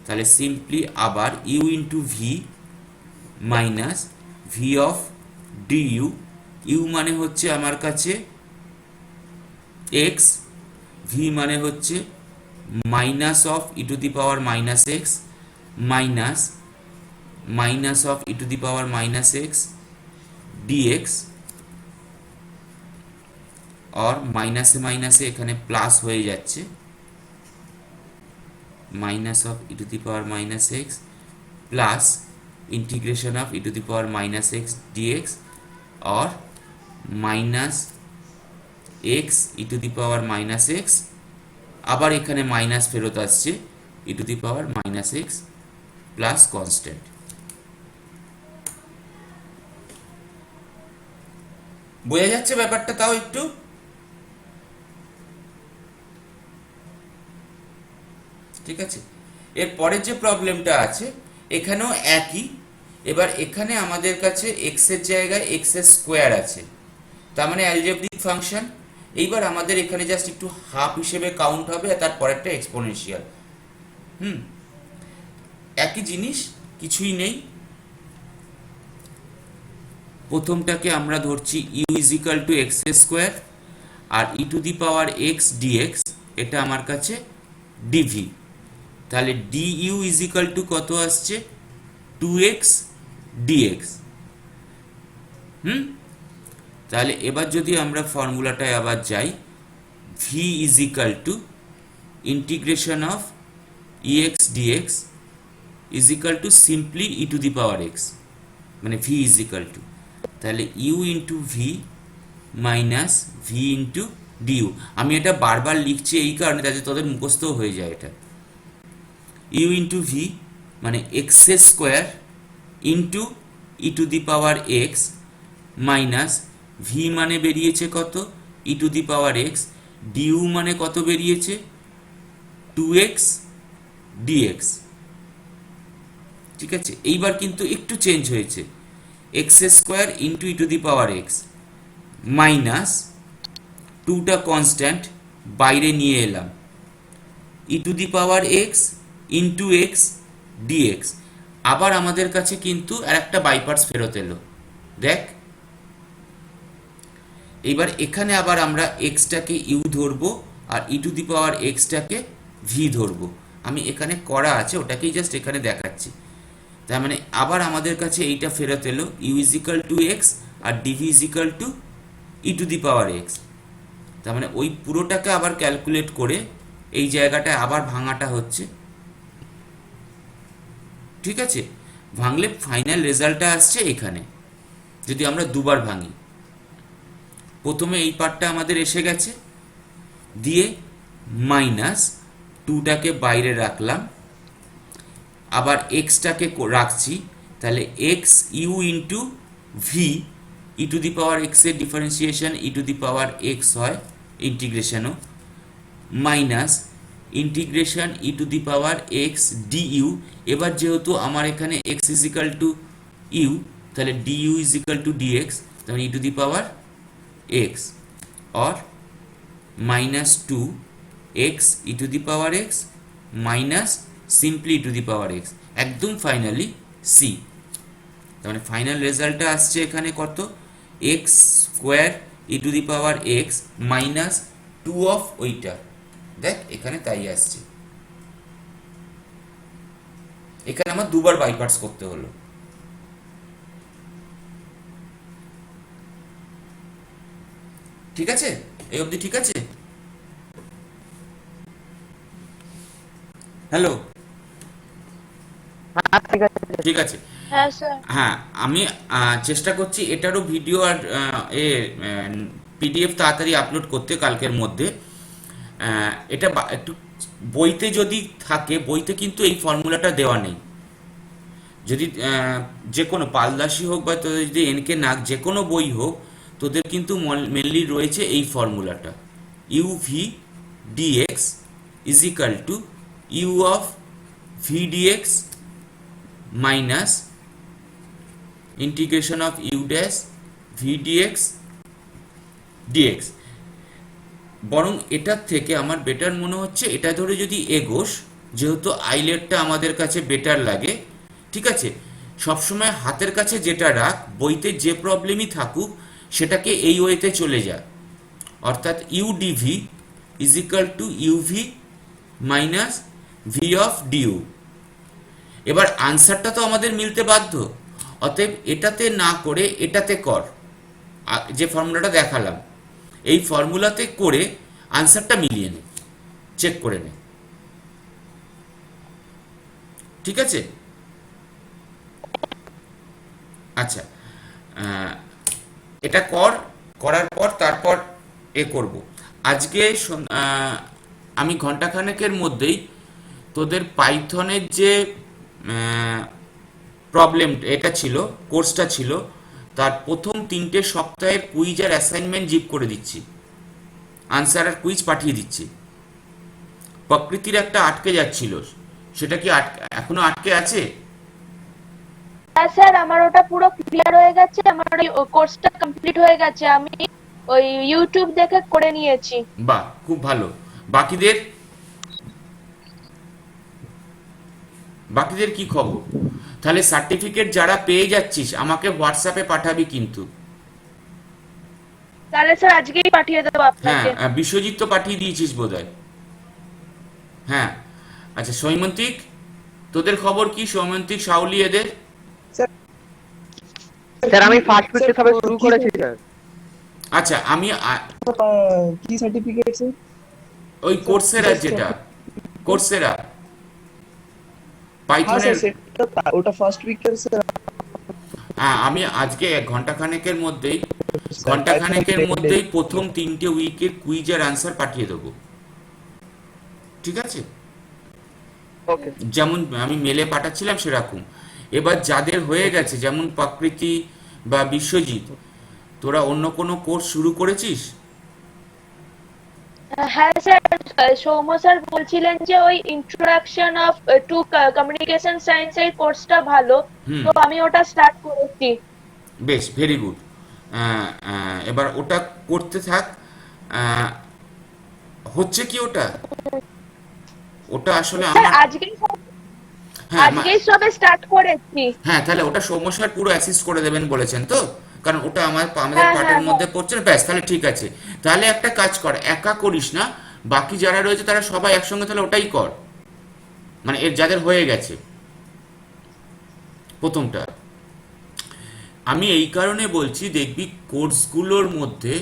তাহলে সিম্পলি আবার u into v minus v of du, u মানে হচ্ছে আমার কাছে x, v মানে হচ্ছে minus of e to the power minus x minus minus of e to the power minus x dx, और মাইনাসে মাইনাসে এখানে প্লাস হয়ে যাচ্ছে, minus of e to the power minus x plus integration of e to the power minus x dx, और minus x e to the power minus x, আবার এখানে minus ফেরত আসছে e to the power minus x plus constant. বোঝা যাচ্ছে ব্যাপারটা? তাও একটু ঠিক আছে। এর পরের যে প্রবলেমটা আছে এখানেও একই, এবার এখানে আমাদের কাছে এক্স এর জায়গায় এক্স এর স্কোয়ার আছে, তার মানে অ্যালজেব্রিক ফাংশন। এইবার আমাদের এখানে জাস্ট একটু হাফ হিসেবে কাউন্ট হবে, আর তারপরেরটা এক্সপোনেনশিয়াল। একই জিনিস, কিছুই নেই। প্রথমটাকে আমরা ধরছি u is equal to x square, আর e to the power x dx এটা আমার কাছে ডিভি, তাহলে d u is equal to কত আসছে 2x dx। তাহলে এবার যদি আমরা ফর্মুলাটায় আবার যাই, v is equal to integration of ex dx is equal to simply e to the power x, মানে v ইজ ইকাল টু, তাহলে u into v minus v into du. আমি এটা বারবার লিখছি এই কারণে যাতে তোদের মুখস্থও হয়ে যায় এটা। u ইন্টু ভি মানে x square into e to the power x minus v মানে বেরিয়েছে কত e to the power x, du মানে কত বেরিয়েছে 2x dx। ঠিক আছে, এইবার কিন্তু একটু চেঞ্জ হয়েছে, x square into e to the power x minus 2টা কনস্ট্যান্ট বাইরে নিয়ে এলাম, e to the power x into x dx. আবার আমাদের কাছে কিন্তু আর একটা বাইপার্টস ফেরত এলো, দেখ। এবার এখানে আবার আমরা এক্সটাকে ইউ ধরবো আর e to the power এক্সটাকে V ধরবো। আমি এখানে করা আছে, ওটাকেই জাস্ট এখানে দেখাচ্ছি। তার মানে আবার আমাদের কাছে এইটা ফেরত এলো, u is equal to x আর dv is equal to e to the power x. তার মানে ওই পুরোটাকে আবার ক্যালকুলেট করে এই জায়গাটায় আবার ভাঙাটা হচ্ছে। ঠিক আছে, ভাঙলে ফাইনাল রেজাল্টটা আসছে এখানে। যদি আমরা দুবার ভাঙি, প্রথমে এই পার্টটা আমাদের এসে গেছে, দিয়ে মাইনাস 2টাকে বাইরে রাখলাম, আবার এক্সটাকে রাখছি, তাহলে x u into v e to the power এক্সের differentiation e to the power x হয় ইন্টিগ্রেশনও, minus integration e to the power x du. এবার যেহেতু আমার এখানে x is equal to u, তাহলে du is equal to dx, তাহলে e to the power x, और minus 2x e to the power x minus simply e to the power x, একদম finally C. তার মানে final রেজাল্টটা আসছে এখানে কত, x square E to the power x minus 2 of ওইটা, দেখ এখানে তাই আসছে। এখানে আমার দুবার বাইপার্টস করতে হলো। ঠিক আছে, এই অবধি ঠিক আছে? হ্যালো, ঠিক আছে। হ্যাঁ স্যার। হ্যাঁ, আমি চেষ্টা করছি এটারও ভিডিও আর পিডিএফ তাড়াতাড়ি আপলোড করতে কালকের মধ্যে। এটা একটু বইতে যদি থাকে, বইতে কিন্তু এই ফর্মুলাটা দেওয়া নেই। যদি যে কোনো পালদাসি হোক বা তোদের যদি এনকে নাগ যে কোনো বই হোক, তোদের কিন্তু মেনলি রয়েছে এই ফর্মুলাটা, u v dx is equal to u of v dx minus integration of u dash v dx dx. বরং এটার থেকে আমার বেটার মনে হচ্ছে এটা ধরে যদি এগোস, যেহেতু আইলেটটা আমাদের কাছে বেটার লাগে, ঠিক আছে, সবসময় হাতের কাছে যেটা রাখ, বইতে যে প্রবলেমই থাকুক সেটাকে এই ওয়েতে চলে যা, অর্থাৎ u dv is equal to uv minus v of du. এবার আনসারটা তো আমাদের মিলতে বাধ্য, অতএব এটাতে না করে এটাতে কর, যে ফর্মুলাটা দেখালাম এই ফর্মুলাতে করে আনসারটা মিলিয়ে নে, চেক করে নে, ঠিক আছে? আচ্ছা, এটা করার পর তারপর করব। আজকে আমি ঘন্টাখানেকের মধ্যেই তোদের পাইথনের যে প্রবলেম এটা ছিল, কোর্সটা ছিল, তার প্রথম 3টে সপ্তাহের কুইজ আর অ্যাসাইনমেন্ট জিপ করে দিচ্ছি, আনসার আর কুইজ পাঠিয়ে দিচ্ছি। প্রকৃতির একটা আটকে যাচ্ছিল, সেটা কি এখনো আটকে আছে? হ্যাঁ স্যার, আমার ওটা পুরো ক্লিয়ার হয়ে গেছে, আমার ওই কোর্সটা কমপ্লিট হয়ে গেছে, আমি ওই ইউটিউব দেখে করে নিয়েছি। বাহ, খুব ভালো। বাকিদের কি খবর? তাহলে সার্টিফিকেট যারা পেয়ে যাচ্ছিস আমাকে হোয়াটসঅ্যাপে পাঠাবি কিন্তু। তাহলে স্যার আজকেই পাঠিয়ে দেবো হ্যাঁ, আপনাকে। বিশ্বজিৎ তো পাঠিয়ে দিয়েছিস বোধহয়। হ্যাঁ, আচ্ছা, সৈমন্তিক তোদের খবর কি? সৈমন্তিক, শাওলি এদের? স্যার আমি ফার্স্ট উইকে সবে শুরু করেছি স্যার। আচ্ছা, আমি কি সার্টিফিকেট স্যার? ওই কোর্সেরা, যেটা কোর্সেরা হ্যাঁ পাইথনের, স্যার, সেটা ওটা ফার্স্ট উইকের স্যার। হ্যাঁ, আমি আজকে ঘন্টাখানেকের মধ্যেই প্রথম 3টে উইকের কুইজ আর আনসার পাঠিয়ে দেবো, ঠিক আছে? ওকে। যেমন আমি মেলে পাঠাচ্ছিলাম সেরকম। এবার যাদের হয়ে গেছে, যেমন প্রকৃতি বা বিশ্বজিৎ, তোরা অন্য কোনো কোর্স শুরু করেছিস? হ্যাঁ স্যার, সৌম্য স্যার বলছিলেন যে ওই introduction of to communication science এর কোর্সটা ভালো, তো আমি ওটা স্টার্ট করেছি। বেশ, ভেরি গুড। এবার ওটা করতে থাক। হচ্ছে কি ওটা আসলে স্যার আমার, হ্যাঁ আজকেই সবে স্টার্ট করেছি। হ্যাঁ, তাহলে ওটা সৌম্য স্যার পুরো অ্যাসিস্ট করে দেবেন বলেছেন তো, কারণ ওটা আমাদের হ্যাঁ, পার্টের হ্যাঁ, মধ্যে পড়ছে না। ব্যাস, তাহলে ঠিক আছে। তাহলে একটা কাজ কর, একা করিস না, বাকি যারা রয়েছে তারা সবাই একসঙ্গে তাহলে ওটাই কর, মানে এর যাদের হয়ে গেছে প্রথমটা। আমি এই কারণে বলছি, দেখবি কোর্সগুলোর মধ্যে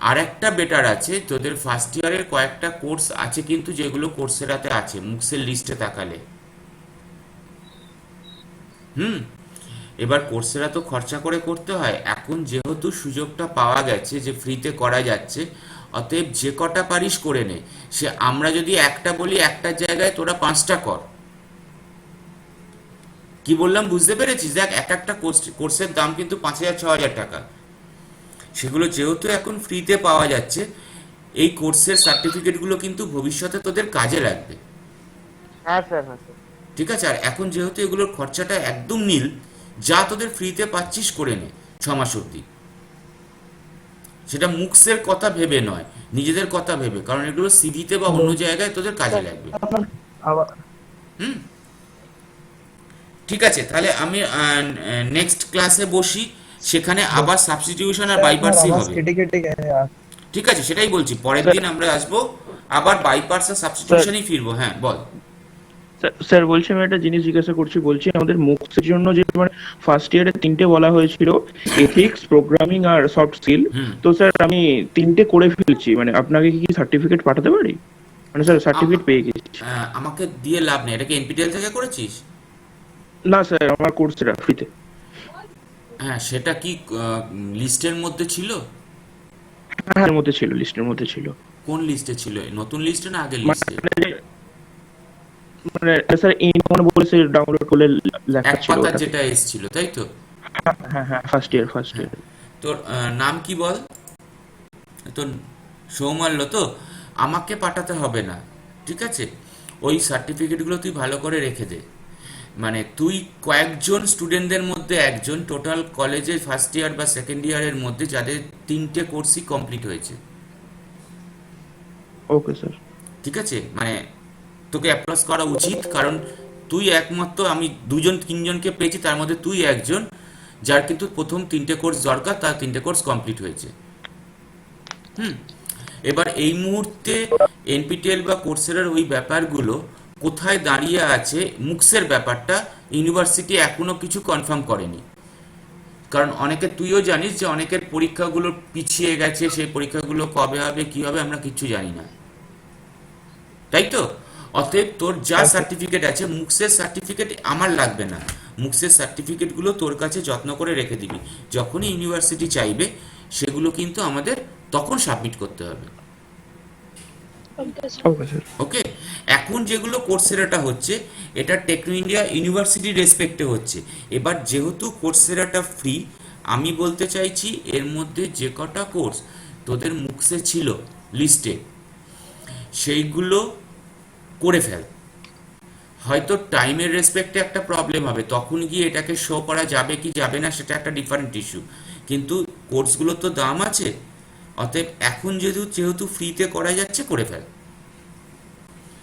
আর একটা বেটার আছে, তোদের ফার্স্ট ইয়ারের কয়েকটা কোর্স আছে কিন্তু যেগুলো কোর্সেরাতে আছে, মুক্সের লিস্টে তাকালে। এবার কোর্সেরা তো খরচা করে করতে হয়, এখন যেহেতু সুযোগটা পাওয়া গেছে যে ফ্রিতে করা যাচ্ছে, অতএব যে কটা পারিস করে নে। সে আমরা যদি একটা বলি, একটার জায়গায় তোরা 5টা কর। কি বললাম বুঝতে পেরেছিস? দেখ, একটা কোর্সের দাম কিন্তু 5,000-6,000 টাকা। সেগুলো যেহেতু এখন ফ্রিতে পাওয়া যাচ্ছে, এই কোর্সের সার্টিফিকেটগুলো কিন্তু ভবিষ্যতে তোদের কাজে লাগবে, হ্যাঁ স্যার, হ্যাঁ স্যার। ঠিক আছে? আর এখন যেহেতু এগুলোর খরচাটা একদম নীল, যা তোদের ফ্রিতে পাচ্ছিস করে নে 6 মাস অবধি। সেটা মুক্সের কথা ভেবে নয়, নিজেদের কথা ভেবে, কারণ এগুলো সিভিতে বা অন্য জায়গায় তোদের কাজে লাগবে। আবার হুম, ঠিক আছে। তাহলে আমি নেক্সট ক্লাসে বসি, সেখানে আবার সাবস্টিটিউশন আর বাইপার্সই আওয়াজ হবে, কেটে কেটে ঠিক আছে? সেটাই বলছি, পরের দিন আমরা আসবো, আবার বাইপার্স আর সাবস্টিটিউশনই ফিরবো। হ্যাঁ, বল। স্যার বলছি, আমি একটা জিনিস জিজ্ঞাসা করছি, বলছি আমাদের মুক্সের জন্য যে মানে ফার্স্ট ইয়ারে 3টে বলা হয়েছিল, এথিক্স, প্রোগ্রামিং আর সফট স্কিল, তো স্যার আমি 3টে করে ফেলছি, মানে আপনাকে কি সার্টিফিকেট পাঠাতে পারি? মানে স্যার সার্টিফিকেট পেয়ে গেছি। আমাকে দিয়ে লাভ নেই, এটাকে এনপিটিএল থেকে করেছিস? না স্যার, আমার কোর্সটা ফ্রিতে। হ্যাঁ, সেটা কি লিস্টের মধ্যে ছিল? হ্যাঁ, এর মধ্যে ছিল, লিস্টের মধ্যে ছিল। কোন লিস্টে ছিল, নতুন লিস্টে না আগের লিস্টে? মানে স্যার ইনকমন বলেছে ডাউনলোড করলে লেখা এক ছিল পাতা ওটাতে। যেটা এসেছিল, তাই তো? হ্যাঁ হ্যাঁ, ফার্স্ট ইয়ার হ্যাঁ। তোর নাম কি বল? তোর সৌমাল্য তো? আমাকে পাঠাতে হবে না, ঠিক আছে? ওই সার্টিফিকেটগুলো তুই ভালো করে রেখে দে। মানে তুই কয়েকজন স্টুডেন্টদের মধ্যে একজন, টোটাল কলেজে ফার্স্ট ইয়ার বা সেকেন্ড ইয়ারের মধ্যে যাদের 3টে কোর্সই কমপ্লিট হয়েছে, ওকে স্যার। ঠিক আছে? মানে তোকে অ্যাপ্লাস করা উচিত, কারণ তুই একমাত্র, আমি 2-3জনকে পেয়েছি, তার মধ্যে তুই একজন যার কিন্তু প্রথম 3টে কোর্স দরকার, তার 3টে কোর্স কমপ্লিট হয়েছে। এবার এই মুহূর্তে এনপিটিএল বা কোর্সেরার ওই ব্যাপারগুলো কোথায় দাঁড়িয়ে আছে, মুক্সের ব্যাপারটা ইউনিভার্সিটি এখনো কিছু কনফার্ম করেনি। কারণ অনেকে, তুইও জানিস যে অনেকের পরীক্ষাগুলো পিছিয়ে গেছে, সেই পরীক্ষাগুলো কবে হবে কি হবে আমরা কিচ্ছু জানি না, তাই তো? অতএব তোর যা সার্টিফিকেট আছে, মুক্সের সার্টিফিকেট আমার লাগবে না, মুক্সের সার্টিফিকেটগুলো তোর কাছে যত্ন করে রেখে দিবি। যখনই ইউনিভার্সিটি চাইবে সেগুলো কিন্তু আমাদের তখন সাবমিট করতে হবে। Okay sir. ওকে, এখন যেগুলো কোর্সেরাটা হচ্ছে, এটা টেকনো ইন্ডিয়া ইউনিভার্সিটি রেসপেক্টে হচ্ছে। এবার যেহেতু কোর্সেরাটা ফ্রি, আমি বলতে চাইছি এর মধ্যে যে কটা কোর্স তোদের মুক্সে ছিল লিস্টে, সেইগুলো করে ফেল। হয়তো টাইমের রেসপেক্টে একটা প্রবলেম হবে, তখন গিয়ে এটাকে শো করা যাবে কি যাবে না সেটা একটা ডিফারেন্ট ইস্যু, কিন্তু কোর্সগুলোর তো দাম আছে। অতএব এখন যেহেতু ফ্রিতে করা যাচ্ছে, করে ফেল।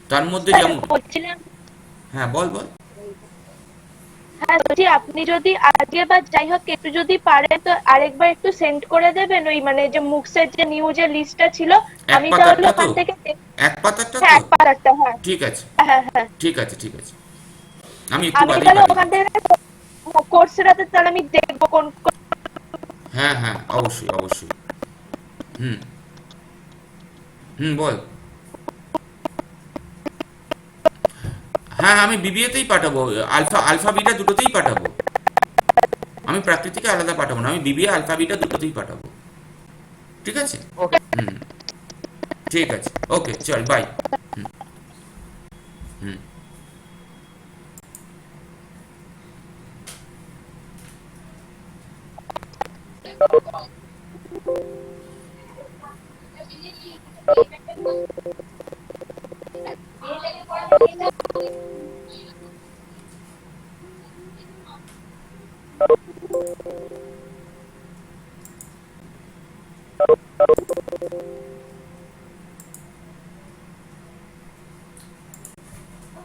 তার মধ্যে যেমন, বলছিলাম, হ্যাঁ বল বল। হ্যাঁ বলছি, আপনি যদি আজকে বা যাই হোক একটু যদি পারেন তো আরেকবার একটু সেন্ড করে দেবেন, ওই মানে যে মুক্সের যে নিউজের লিস্টটা ছিল, এক আমি তাহলে পাতারটা ওখান তো? থেকে এক পাতারটা হ্যাঁ, তো? এক পাতারটা, হ্যাঁ ঠিক আছে, হ্যাঁ হ্যাঁ। ঠিক আছে, ঠিক আছে। আমি একটু আমি বাদেই তাহলে পাঠিয়ে ওখান দিচ্ছি। থেকে কোর্সেরাতে তাহলে আমি দেখবো কোন কোন। হ্যাঁ হ্যাঁ, অবশ্যই অবশ্যই। হুম হুম, বল। হ্যাঁ, আমি বিবিএতেই পাঠাবো, আলফা বিটা দুটোতেই পাঠাবো। আমি প্রাকৃতিকে আলাদা পাঠাবো না, আমি বিবিএ আলফা বিটা দুটোতেই পাঠাবো, ঠিক আছে? ওকে। হুম, ঠিক আছে, ওকে, চল, বাই। হুম হুম।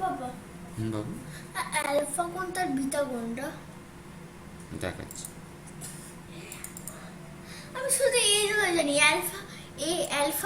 বাবা, হুম, বাবু অ্যালফা কোনটা আর বিটা কোনটা? দেখাচ্ছি। আমি শুধু এইগুলো জানি, অ্যালফা, এ অ্যালফা